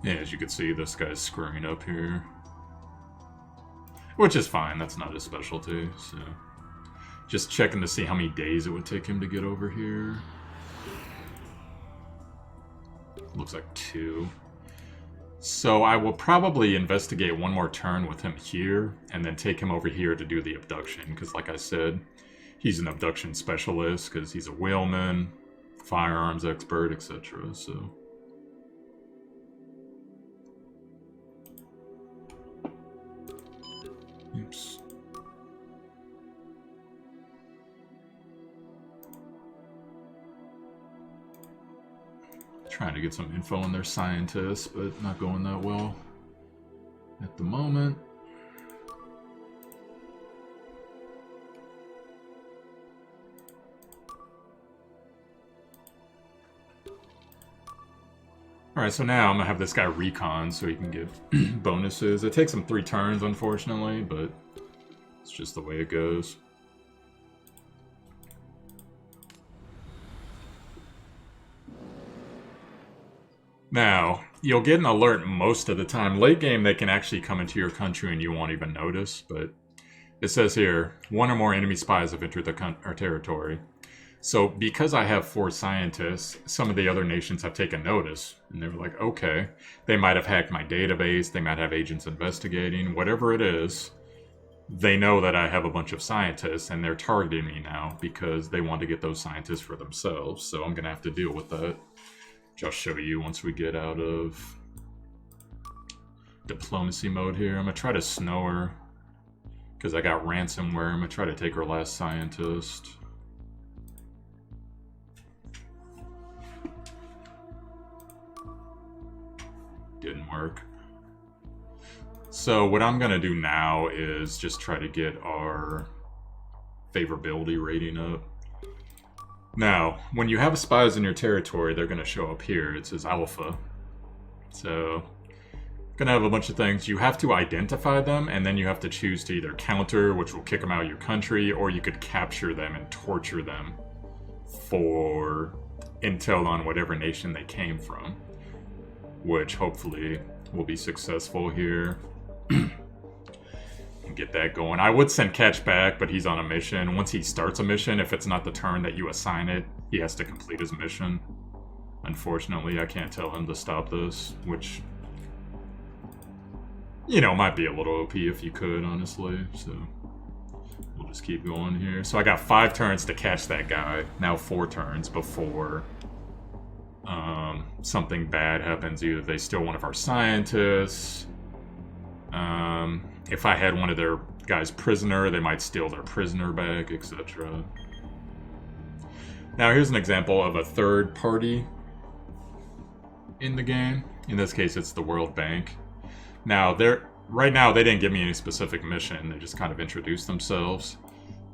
[SPEAKER 1] Yeah, as you can see, this guy's screwing up here. Which is fine, that's not his specialty, so... Just checking to see how many days it would take him to get over here. Looks like 2. So I will probably investigate one more turn with him here, and then take him over here to do the abduction, because like I said, he's an abduction specialist, because he's a wheelman, firearms expert, etc. So... Oops. Trying to get some info on their scientists, but not going that well at the moment. Alright, so now I'm going to have this guy recon so he can get bonuses. It takes him 3 turns, unfortunately, but it's just the way it goes. Now, you'll get an alert most of the time. Late game, they can actually come into your country and you won't even notice, but it says here, 1 or more enemy spies have entered our territory. So because I have 4 scientists, some of the other nations have taken notice, and they were like, okay, they might have hacked my database, they might have agents investigating, whatever it is, they know that I have a bunch of scientists, and they're targeting me now because they want to get those scientists for themselves, so I'm going to have to deal with that. Which I'll show you once we get out of diplomacy mode here. I'm going to try to snow her because I got ransomware. I'm going to try to take her last scientist. Didn't work. So what I'm going to do now is just try to get our favorability rating up. Now, when you have spies in your territory, they're going to show up here. It says alpha. So, going to have a bunch of things. You have to identify them, and then you have to choose to either counter, which will kick them out of your country, or you could capture them and torture them for intel on whatever nation they came from, which hopefully will be successful here. Get that going. I would send Catch back, but he's on a mission. Once he starts a mission, if it's not the turn that you assign it, he has to complete his mission. Unfortunately, I can't tell him to stop this, which, you know, might be a little OP if you could, honestly. So we'll just keep going here. So I got 5 turns to catch that guy. Now 4 turns before something bad happens. Either they steal one of our scientists. If I had one of their guys prisoner, they might steal their prisoner back, etc. Now here's an example of a third party in the game. In this case, it's the World Bank. Now, right now, they didn't give me any specific mission. They just kind of introduced themselves.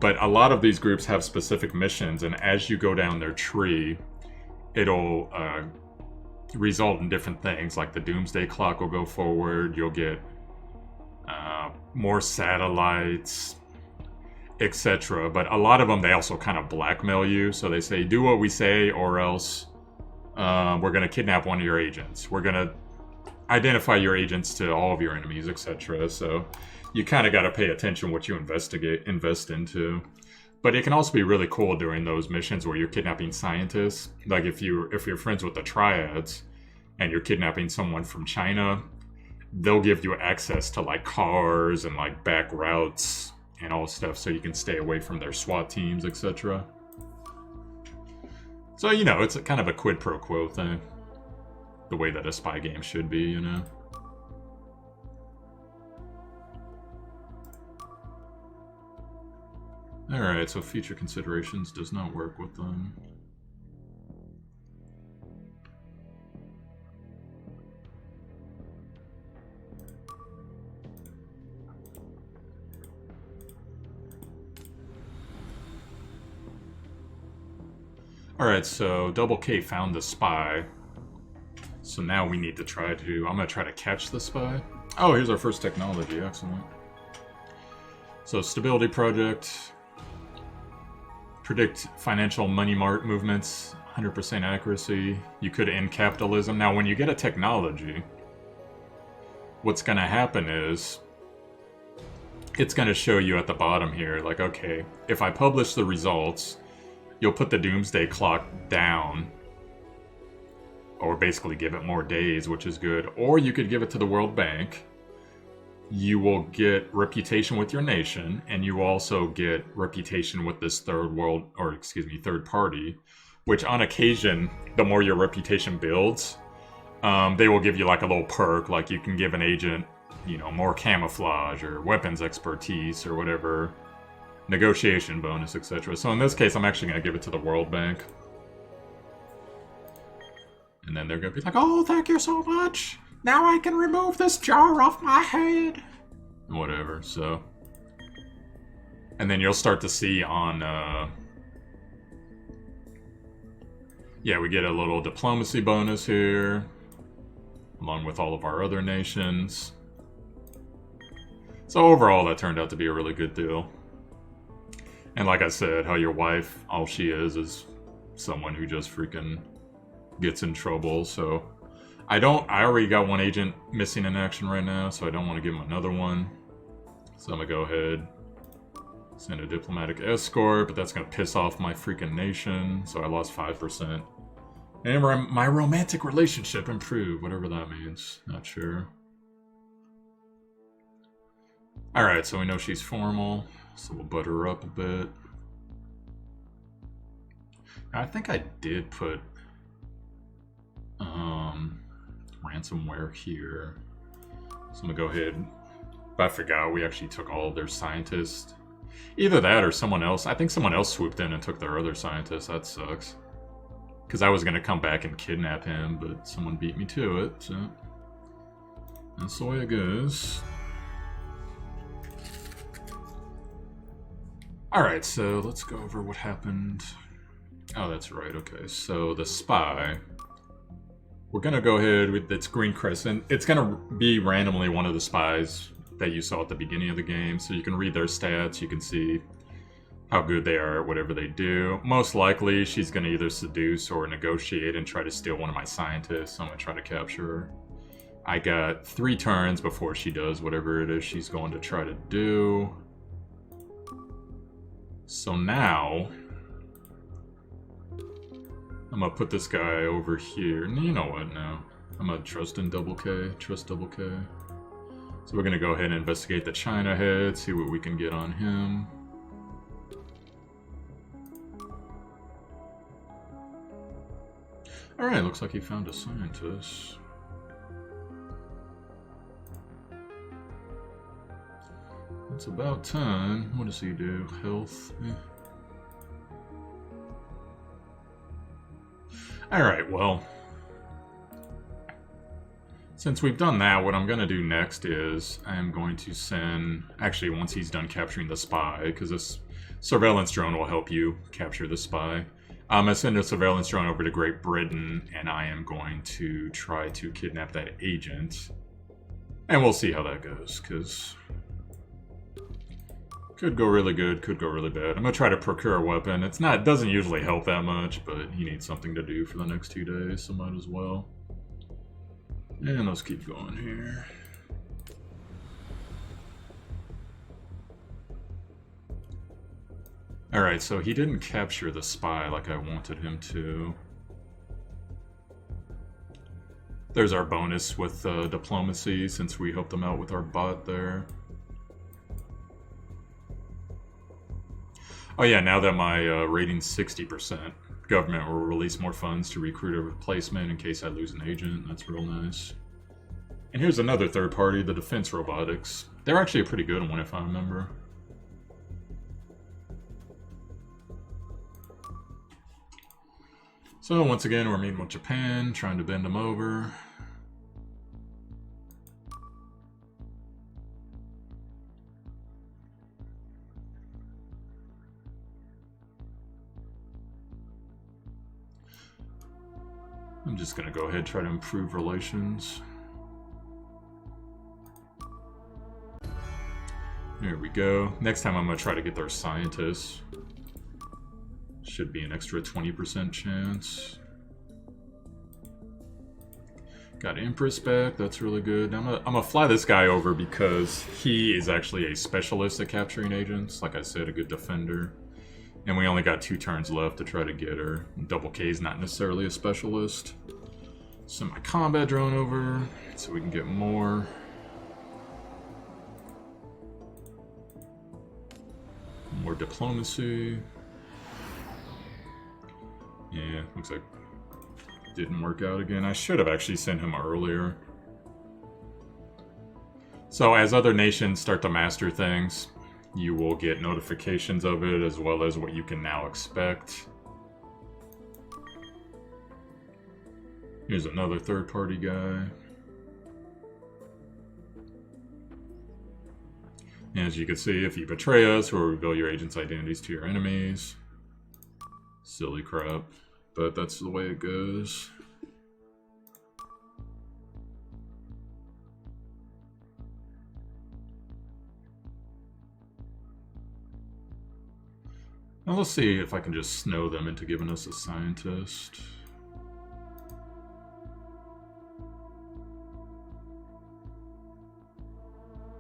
[SPEAKER 1] But a lot of these groups have specific missions, and as you go down their tree, it'll result in different things. Like the Doomsday Clock will go forward, you'll get more satellites, etc. But a lot of them, they also kind of blackmail you. So they say, do what we say, or else we're going to kidnap one of your agents. We're going to identify your agents to all of your enemies, etc. So you kind of got to pay attention what you invest into. But it can also be really cool during those missions where you're kidnapping scientists. Like if you're friends with the Triads and you're kidnapping someone from China, they'll give you access to like cars and like back routes and all stuff, so you can stay away from their SWAT teams, etc. So, you know, it's a kind of a quid pro quo thing. The way that a spy game should be, you know. Alright, so future considerations does not work with them. Alright, so Double K found the spy. So now we need to try to... I'm going to try to catch the spy. Oh, here's our first technology. Excellent. So, Stability Project. Predict financial money mart movements. 100% accuracy. You could end capitalism. Now, when you get a technology, what's going to happen is... it's going to show you at the bottom here, like, okay, if I publish the results, you'll put the Doomsday Clock down, or basically give it more days, which is good. Or you could give it to the World Bank. You will get reputation with your nation, and you also get reputation with this third party, which on occasion, the more your reputation builds, they will give you like a little perk, like you can give an agent, you know, more camouflage or weapons expertise or whatever, negotiation bonus, etc. So in this case, I'm actually going to give it to the World Bank. And then they're going to be like, oh, thank you so much. Now I can remove this jar off my head. Whatever, so. And then you'll start to see on, yeah, we get a little diplomacy bonus here, along with all of our other nations. So overall, that turned out to be a really good deal. And like I said, how your wife, all she is someone who just freaking gets in trouble, so... I already got one agent missing in action right now, so I don't want to give him another one. So I'm gonna go ahead, send a diplomatic escort, but that's gonna piss off my freaking nation, so I lost 5%. And my romantic relationship improved, whatever that means, not sure. Alright, so we know she's formal, so we'll butter her up a bit. I think I did put ransomware here. So I'm gonna go ahead. But I forgot we actually took all of their scientists. Either that or someone else. I think someone else swooped in and took their other scientists. That sucks. Because I was gonna come back and kidnap him, but someone beat me to it, so that's the way it goes. Alright, so let's go over what happened. Oh, that's right, okay. So the spy. We're gonna go ahead with its green crescent. It's gonna be randomly one of the spies that you saw at the beginning of the game, so you can read their stats, you can see how good they are at whatever they do. Most likely, she's gonna either seduce or negotiate and try to steal one of my scientists, so I'm gonna try to capture her. I got 3 turns before she does whatever it is she's going to try to do. So now... I'm gonna put this guy over here. You know what now? I'm gonna trust in Double K. Trust Double K. So we're gonna go ahead and investigate the China head, see what we can get on him. Alright, looks like he found a scientist. It's about time. What does he do? Health? Eh. Alright, well, since we've done that, what I'm going to do next is I'm going to send, actually once he's done capturing the spy, because surveillance drone will help you capture the spy. I'm going to send a surveillance drone over to Great Britain, and I am going to try to kidnap that agent. And we'll see how that goes, because could go really good, could go really bad. I'm going to try to procure a weapon. It doesn't usually help that much, but he needs something to do for the next 2 days, so might as well. And let's keep going here. Alright, so he didn't capture the spy like I wanted him to. There's our bonus with diplomacy, since we helped him out with our bot there. Oh yeah, now that my rating's 60%, government will release more funds to recruit a replacement in case I lose an agent. That's real nice. And here's another third party, the Defense Robotics. They're actually a pretty good one if I remember. So once again, we're meeting with Japan, trying to bend them over. I'm just gonna go ahead and try to improve relations. There we go. Next time I'm gonna try to get their scientists. Should be an extra 20% chance. Got Empress back, that's really good. I'm gonna fly this guy over because he is actually a specialist at capturing agents. Like I said, a good defender. And we only got 2 turns left to try to get her. Double K is not necessarily a specialist. Send my combat drone over so we can get more. More diplomacy. Yeah, looks like it didn't work out again. I should have actually sent him earlier. So as other nations start to master things, you will get notifications of it as well as what you can now expect. Here's another third-party guy. And as you can see, if you betray us or reveal your agent's identities to your enemies. Silly crap, but that's the way it goes. Now let's see if I can just snow them into giving us a scientist.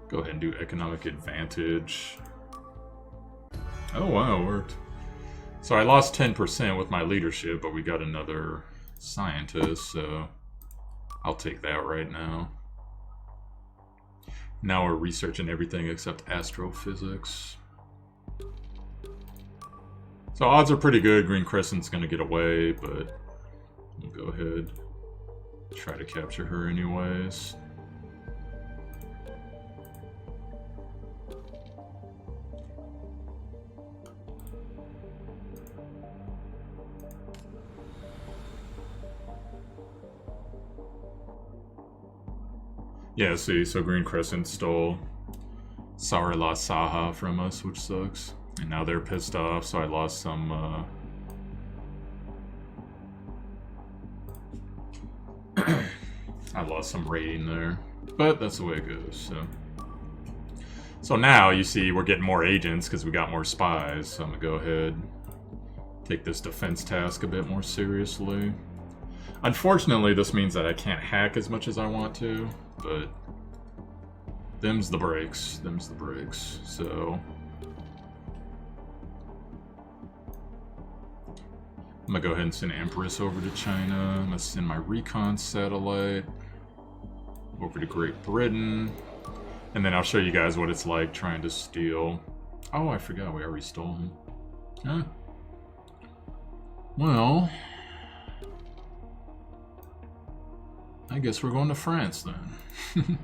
[SPEAKER 1] Go ahead and do economic advantage. Oh wow, it worked. So I lost 10% with my leadership, but we got another scientist, so I'll take that right now. Now we're researching everything except astrophysics. So odds are pretty good. Green Crescent's going to get away, but we'll go ahead. Try to capture her anyways. Yeah, see, so Green Crescent stole Sarila Saha from us, which sucks. And now they're pissed off, so I lost some, I lost some rating there. But that's the way it goes, so. So now, you see, we're getting more agents because we got more spies, so I'm gonna go ahead take this defense task a bit more seriously. Unfortunately, this means that I can't hack as much as I want to, but them's the breaks, so I'm gonna go ahead and send Empress over to China. I'm gonna send my recon satellite over to Great Britain, and then I'll show you guys what it's like trying to steal. Oh, I forgot we already stole him. Huh? Well, I guess we're going to France then.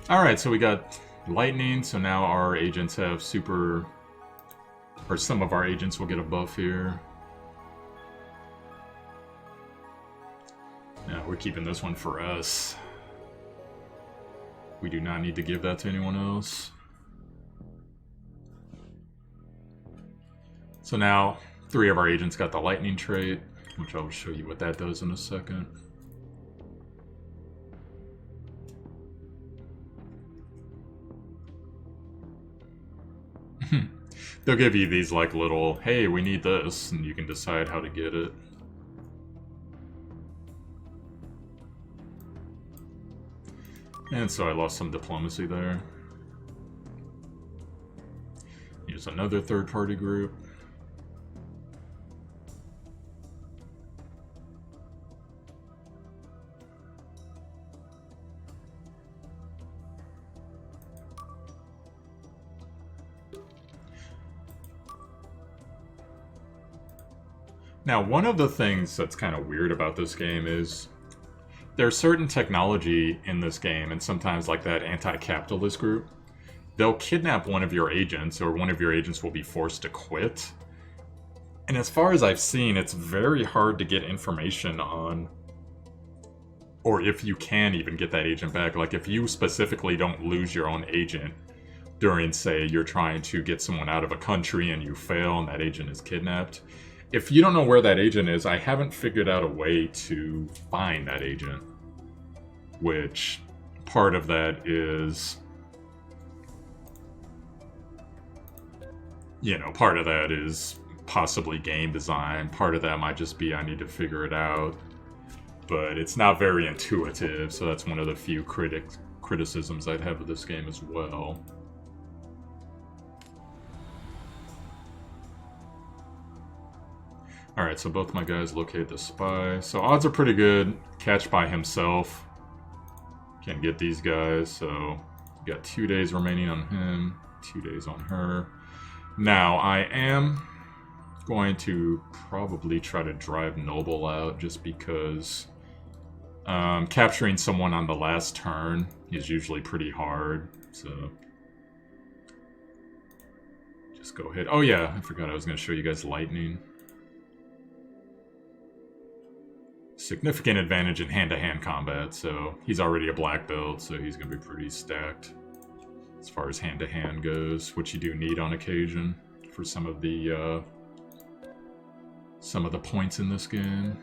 [SPEAKER 1] Alright, so we got lightning, so now our agents have super... or some of our agents will get a buff here. we're keeping this one for us. We do not need to give that to anyone else. So now, 3 of our agents got the lightning trait, which I'll show you what that does in a second. They'll give you these like little, hey, we need this, and you can decide how to get it. And so I lost some diplomacy there. Here's another third-party group. Now, one of the things that's kind of weird about this game is there's certain technology in this game, and sometimes like that anti-capitalist group, they'll kidnap one of your agents, or one of your agents will be forced to quit. And as far as I've seen, it's very hard to get information on, or if you can even get that agent back. Like if you specifically don't lose your own agent during, say, you're trying to get someone out of a country and you fail and that agent is kidnapped. If you don't know where that agent is, I haven't figured out a way to find that agent. Which, part of that is, you know, part of that is possibly game design. Part of that might just be I need to figure it out. But it's not very intuitive, so that's one of the few criticisms I'd have of this game as well. Alright, so both my guys locate the spy. So odds are pretty good. Catch by himself. Can't get these guys, so got 2 days remaining on him, 2 days on her. Now, I am going to probably try to drive Noble out just because capturing someone on the last turn is usually pretty hard, so just go ahead. Oh yeah, I forgot I was going to show you guys lightning. Significant advantage in hand-to-hand combat, so he's already a black belt, so he's going to be pretty stacked as far as hand-to-hand goes, which you do need on occasion for some of the points in this game.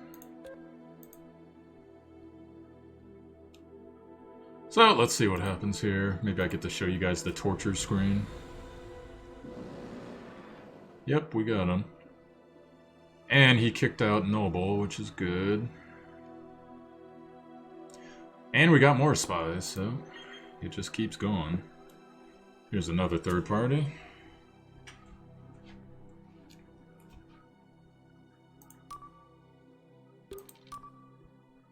[SPEAKER 1] So let's see what happens here. Maybe I get to show you guys the torture screen. Yep, we got him. And he kicked out Noble, which is good. And we got more spies, so it just keeps going. Here's another third party.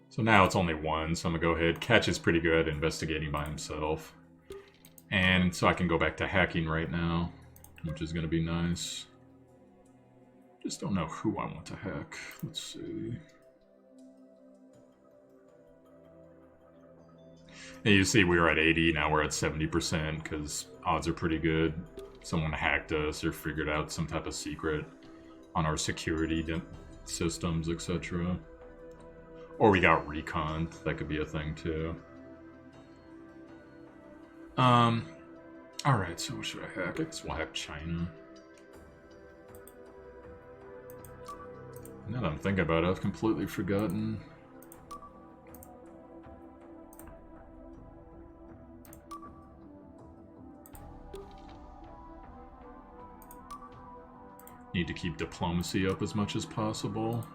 [SPEAKER 1] So now it's only one, so I'm gonna go ahead. Catch is pretty good at investigating by himself. And so I can go back to hacking right now, which is gonna be nice. Just don't know who I want to hack. Let's see. And you see we were at 80, now we're at 70% because odds are pretty good. Someone hacked us or figured out some type of secret on our security systems, etc. Or we got reconned. That could be a thing too. Alright, so what should I hack? I guess we'll hack China. Now that I'm thinking about it, I've completely forgotten. Need to keep diplomacy up as much as possible.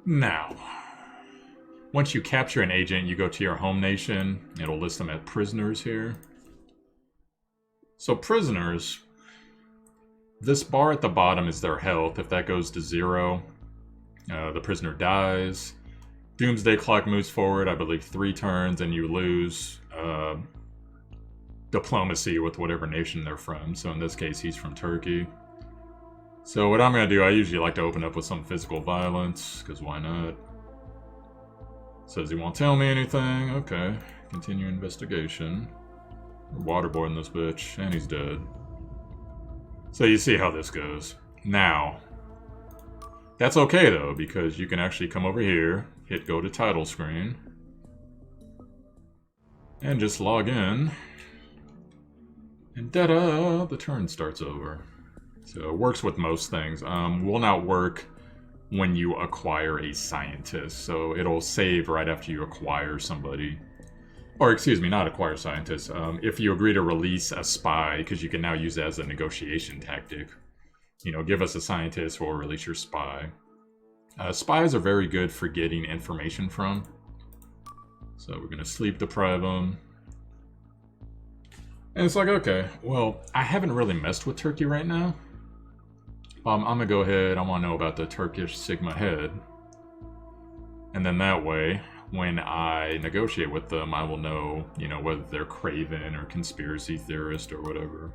[SPEAKER 1] Now, once you capture an agent, you go to your home nation. It'll list them as prisoners here. So prisoners, this bar at the bottom is their health. If that goes to 0, the prisoner dies. Doomsday Clock moves forward, I believe, 3 turns, and you lose diplomacy with whatever nation they're from. So in this case, he's from Turkey. So what I'm going to do, I usually like to open up with some physical violence, because why not? Says he won't tell me anything. Okay. Continue investigation. We're waterboarding this bitch, and he's dead. So you see how this goes. Now, that's okay though, because you can actually come over here, hit go to title screen, and just log in. And da-da, the turn starts over. So it works with most things. Will not work when you acquire a scientist. So it'll save right after you acquire somebody. Or excuse me, not acquire scientists. If you agree to release a spy, because you can now use it as a negotiation tactic. You know, give us a scientist or release your spy. Spies are very good for getting information from. So we're going to sleep deprive them. And it's like, okay, well, I haven't really messed with Turkey right now. I'm going to go ahead, I want to know about the Turkish Sigma head. And then that way, when I negotiate with them, I will know, you know, whether they're craven or conspiracy theorist or whatever.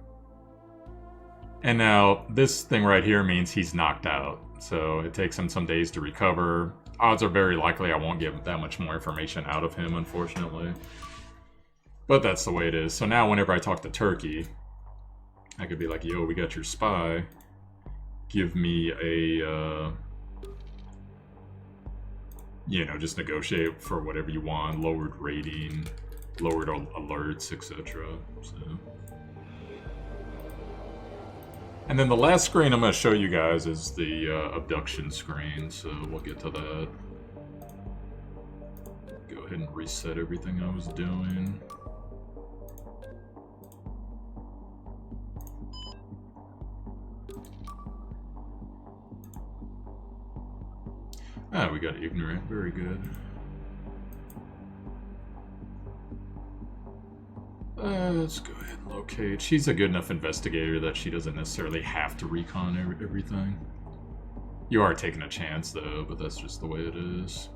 [SPEAKER 1] And now, this thing right here means he's knocked out. So it takes him some days to recover. Odds are very likely I won't get that much more information out of him, unfortunately. But that's the way it is. So now whenever I talk to Turkey, I could be like, yo, we got your spy. Give me a, you know, just negotiate for whatever you want. Lowered rating, lowered alerts, etc. So. And then the last screen I'm going to show you guys is the abduction screen. So we'll get to that. Go ahead and reset everything I was doing. Ah, we got ignorant. Very good. Let's go ahead and locate. She's a good enough investigator that she doesn't necessarily have to recon everything. You are taking a chance, though, but that's just the way it is.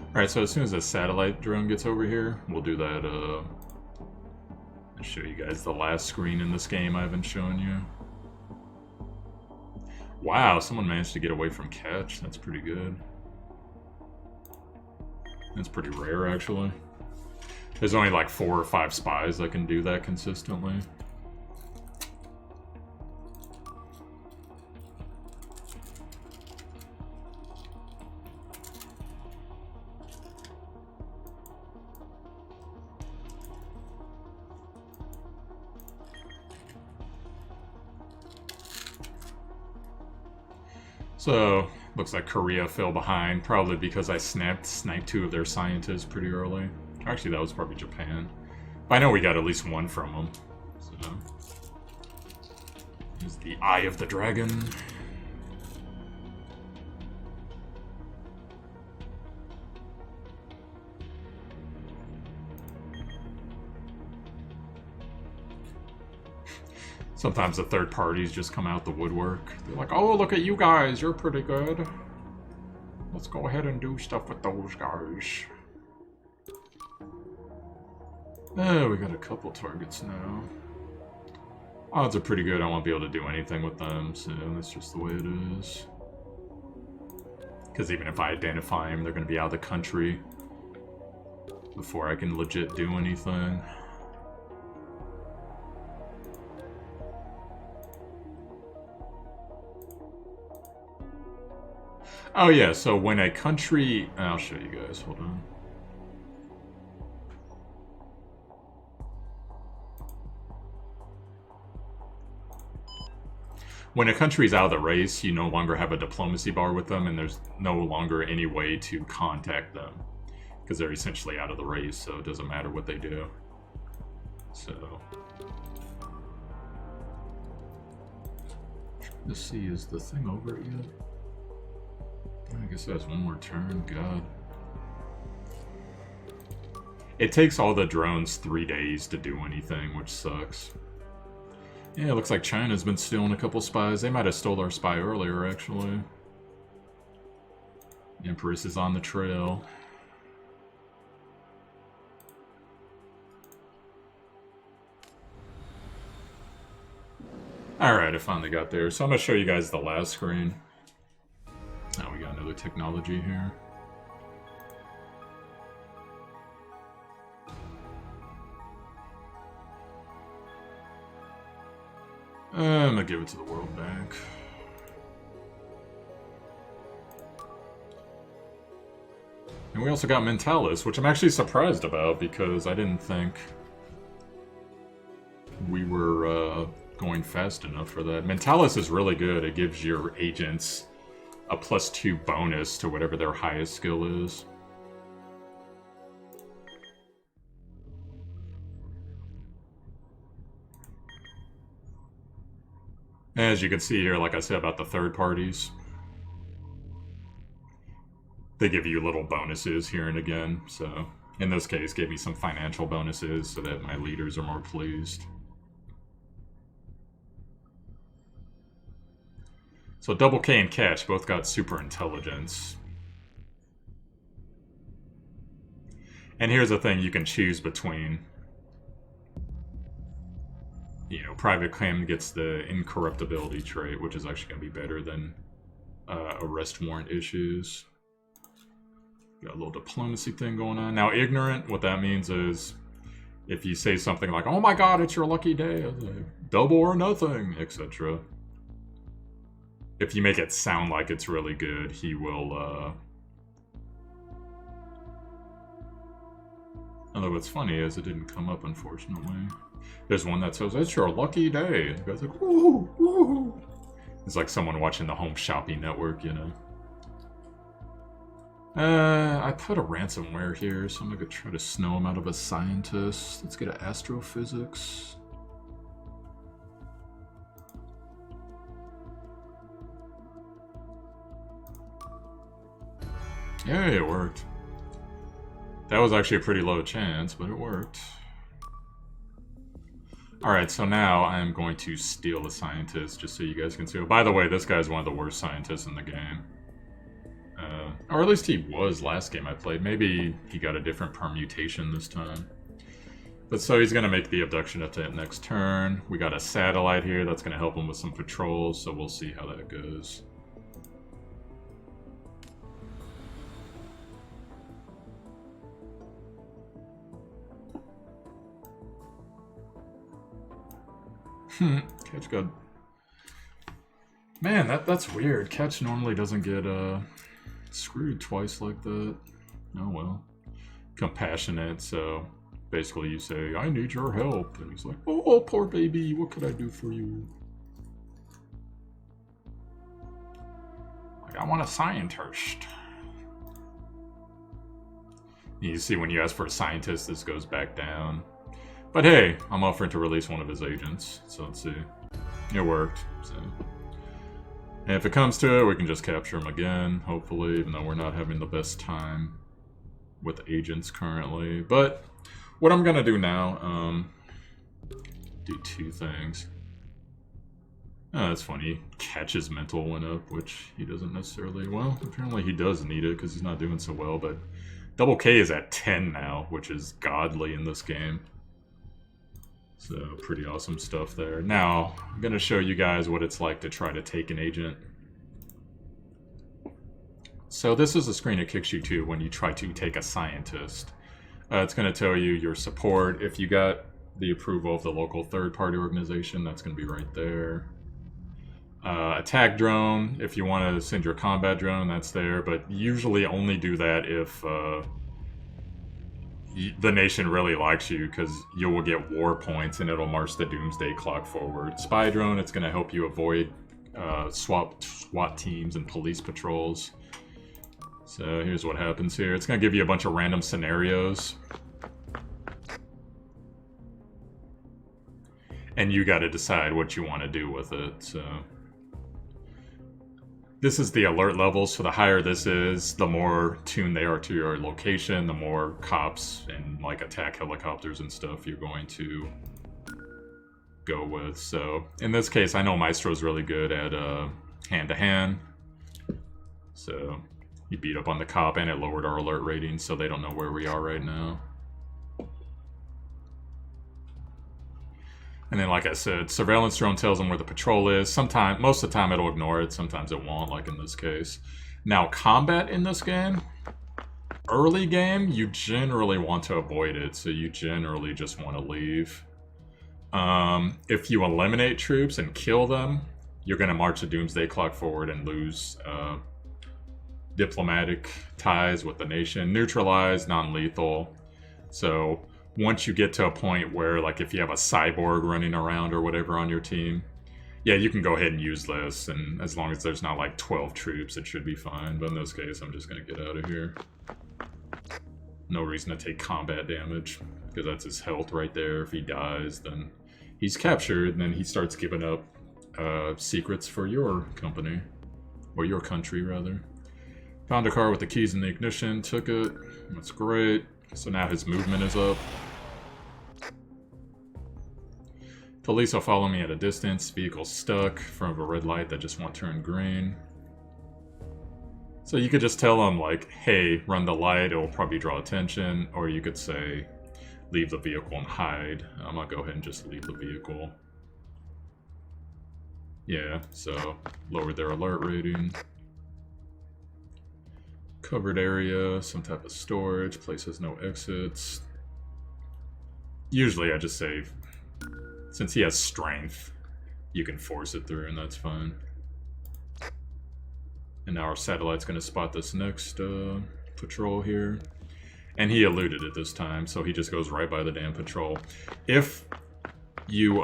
[SPEAKER 1] Alright, so as soon as the satellite drone gets over here, we'll do that, I'll show you guys the last screen in this game I haven't shown you. Wow, someone managed to get away from catch. That's pretty good. That's pretty rare, actually. There's only like 4 or 5 spies that can do that consistently. So, looks like Korea fell behind, probably because I sniped 2 of their scientists pretty early. Actually, that was probably Japan. But I know we got at least 1 from them. So, here's the Eye of the Dragon. Sometimes the third parties just come out the woodwork. They're like, oh, look at you guys, you're pretty good. Let's go ahead and do stuff with those guys. Oh, we got a couple targets now. Odds are pretty good I won't be able to do anything with them, so that's just the way it is. Because even if I identify them, they're going to be out of the country before I can legit do anything. Oh yeah, so when a country... I'll show you guys, hold on. When a country's out of the race, you no longer have a diplomacy bar with them, and there's no longer any way to contact them. Because they're essentially out of the race, so it doesn't matter what they do. So... Let's see, is the thing over it yet? I guess that's one more turn, god. It takes all the drones 3 days to do anything, which sucks. Yeah, it looks like China's been stealing a couple spies. They might have stole our spy earlier, actually. Empress is on the trail. Alright, I finally got there. So I'm going to show you guys the last screen. Now we got another technology here. I'm going to give it to the World Bank. And we also got Mentalis, which I'm actually surprised about because I didn't think we were going fast enough for that. Mentalis is really good. It gives your agents a +2 bonus to whatever their highest skill is. As you can see here, like I said about the third parties, they give you little bonuses here and again. So in this case, gave me some financial bonuses so that my leaders are more pleased. So Double K and Catch both got super intelligence. And here's the thing, you can choose between, you know, Private Cam gets the incorruptibility trait, which is actually going to be better than arrest warrant issues. Got a little diplomacy thing going on. Now, Ignorant, what that means is if you say something like, oh my god, it's your lucky day, double or nothing, etc. If you make it sound like it's really good, he will, although what's funny is it didn't come up, unfortunately. There's one that says, it's your lucky day. And the guy's like, woo, woo. It's like someone watching the Home Shopping Network, you know. I put a ransomware here, so I'm gonna try to snow him out of a scientist. Let's get an astrophysics. Yeah, it worked. That was actually a pretty low chance, but it worked. Alright, so now I'm going to steal a scientist, just so you guys can see. Oh, by the way, this guy's one of the worst scientists in the game. Or at least he was last game I played. Maybe he got a different permutation this time. But so he's going to make the abduction at the next turn. We got a satellite here that's going to help him with some patrols, so we'll see how that goes. Catch got... Man, that's weird. Catch normally doesn't get screwed twice like that. Oh well. Compassionate, so basically you say, I need your help. And he's like, oh, poor baby, what could I do for you? Like, I want a scientist. You see when you ask for a scientist, this goes back down. But hey, I'm offering to release one of his agents, so let's see. It worked, so... And if it comes to it, we can just capture him again, hopefully, even though we're not having the best time with agents currently. But what I'm going to do now, do two things. Oh, that's funny. Catch's mental went up, which he doesn't necessarily... Well, apparently he does need it, because he's not doing so well, but... Double K is at 10 now, which is godly in this game. So, pretty awesome stuff there. Now, I'm going to show you guys what it's like to try to take an agent. So this is a screen it kicks you to when you try to take a scientist. It's going to tell you your support. If you got the approval of the local third-party organization, that's going to be right there. Attack drone, if you want to send your combat drone, that's there. But usually only do that if... the nation really likes you, because you will get war points and it'll march the doomsday clock forward. Spy drone, it's going to help you avoid SWAT teams and police patrols. So here's what happens here. It's going to give you a bunch of random scenarios. And you got to decide what you want to do with it, so... This is the alert level, so the higher this is, the more tuned they are to your location, the more cops and like attack helicopters and stuff you're going to go with. So in this case, I know Maestro's really good at hand-to-hand. So he beat up on the cop and it lowered our alert rating, so they don't know where we are right now. And then, like I said, surveillance drone tells them where the patrol is. Sometimes, most of the time it'll ignore it. Sometimes it won't, like in this case. Now, combat in this game, early game, you generally want to avoid it. So you generally just want to leave. If you eliminate troops and kill them, you're going to march the Doomsday Clock forward and lose diplomatic ties with the nation. Neutralize, non-lethal. So once you get to a point where, like, if you have a cyborg running around or whatever on your team, yeah, you can go ahead and use this, and as long as there's not, like, 12 troops, it should be fine. But in this case, I'm just going to get out of here. No reason to take combat damage, because that's his health right there. If he dies, then he's captured, and then he starts giving up secrets for your company. Or your country, rather. Found a car with the keys in the ignition, took it. That's great. So now his movement is up. Police will follow me at a distance. Vehicle stuck in front of a red light that just won't turn green. So you could just tell them, like, hey, run the light, it'll probably draw attention. Or you could say, leave the vehicle and hide. I'm gonna go ahead and just leave the vehicle. Yeah, so lower their alert rating. Covered area, some type of storage, place has no exits. Usually I just say, since he has strength, you can force it through and that's fine. And now our satellite's going to spot this next patrol here. And he eluded it this time, so he just goes right by the damn patrol. If you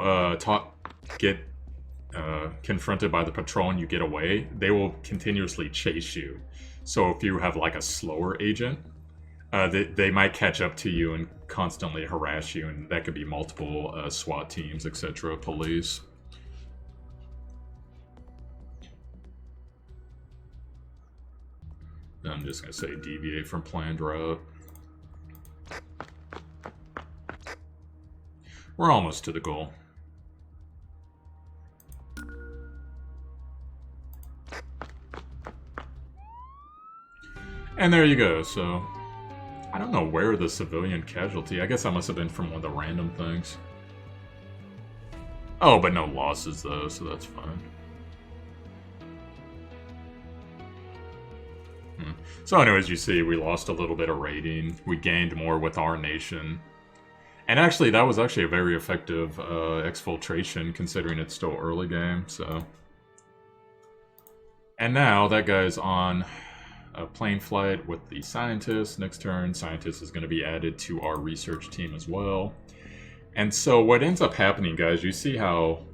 [SPEAKER 1] get confronted by the patrol and you get away, they will continuously chase you. So if you have like a slower agent, they might catch up to you and constantly harass you, and that could be multiple SWAT teams, etc., police. I'm just going to say deviate from planned route. We're almost to the goal. And there you go, so I don't know where the civilian casualty, I guess that must have been from one of the random things. Oh, but no losses though, so that's fine. So anyways, you see we lost a little bit of rating. We gained more with our nation. And actually, that was actually a very effective exfiltration, considering it's still early game, so. And now, that guy's on a plane flight with the scientist. Next turn, scientist is going to be added to our research team as well. And so what ends up happening, guys, you see how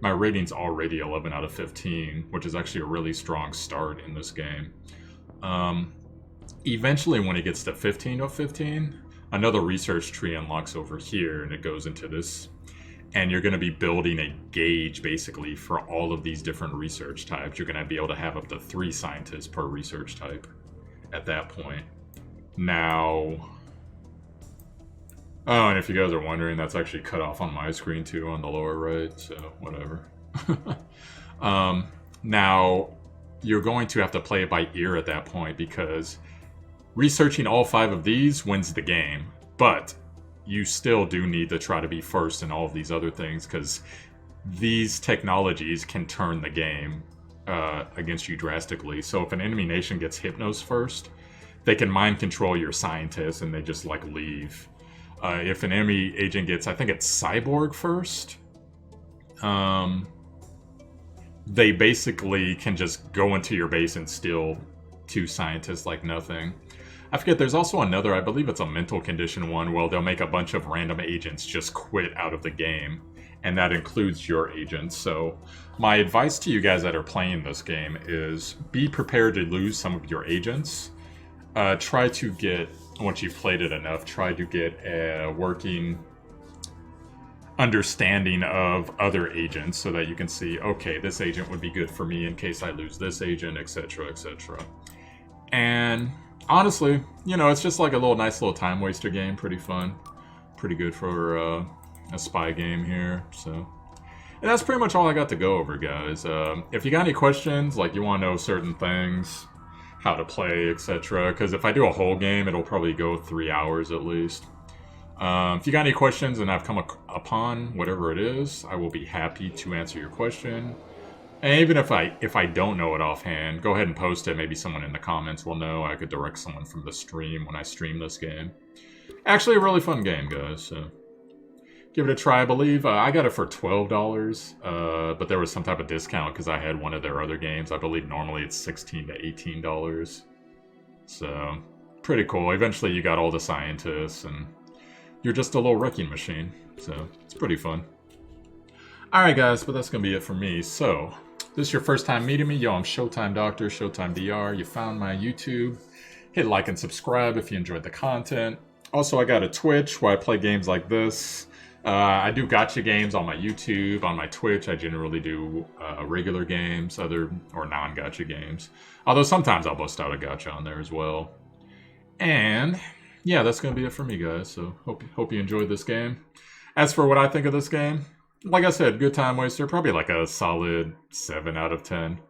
[SPEAKER 1] my rating's already 11 out of 15, which is actually a really strong start in this game. Eventually, when it gets to 15 of 15, another research tree unlocks over here, and it goes into this. And you're going to be building a gauge, basically, for all of these different research types. You're going to be able to have up to 3 scientists per research type at that point. Now... Oh, and if you guys are wondering, that's actually cut off on my screen, too, on the lower right, so whatever. Now, you're going to have to play it by ear at that point, because researching all 5 of these wins the game, but you still do need to try to be first in all of these other things, because these technologies can turn the game against you drastically. So if an enemy nation gets Hypnos first, they can mind control your scientists and they just like leave. If an enemy agent gets, I think it's Cyborg first, they basically can just go into your base and steal 2 scientists like nothing. I forget, there's also another, I believe it's a mental condition one, where they'll make a bunch of random agents just quit out of the game, and that includes your agents. So my advice to you guys that are playing this game is be prepared to lose some of your agents. Try to get, once you've played it enough, try to get a working understanding of other agents so that you can see, okay, this agent would be good for me in case I lose this agent, etc., etc. And honestly, you know, it's just like a nice little time waster game. Pretty fun. Pretty good for a spy game here. So, and that's pretty much all I got to go over, guys. If you got any questions, like you want to know certain things, how to play, etc., because if I do a whole game, it'll probably go 3 hours at least. If you got any questions and I've come upon whatever it is, I will be happy to answer your question. And even if I don't know it offhand, go ahead and post it. Maybe someone in the comments will know. I could direct someone from the stream when I stream this game. Actually, a really fun game, guys. So give it a try. I believe I got it for $12, but there was some type of discount because I had one of their other games. I believe normally it's $16 to $18. So pretty cool. Eventually, you got all the scientists, and you're just a little wrecking machine. So it's pretty fun. Alright guys, but that's going to be it for me. So, this is your first time meeting me. Yo, I'm Showtimedr, Showtimedr. You found my YouTube. Hit like and subscribe if you enjoyed the content. Also, I got a Twitch where I play games like this. I do gacha games on my YouTube. On my Twitch, I generally do regular games, or non-gacha games. Although sometimes I'll bust out a gacha on there as well. And yeah, that's going to be it for me, guys. So, hope you enjoyed this game. As for what I think of this game, like I said, good time waster. Probably like a solid 7 out of 10.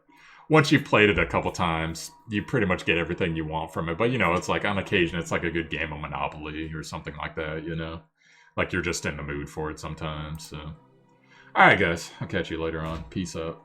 [SPEAKER 1] Once you've played it a couple times, you pretty much get everything you want from it. But, you know, it's like on occasion, it's like a good game of Monopoly or something like that, you know? Like you're just in the mood for it sometimes, so. Alright, guys. I'll catch you later on. Peace out.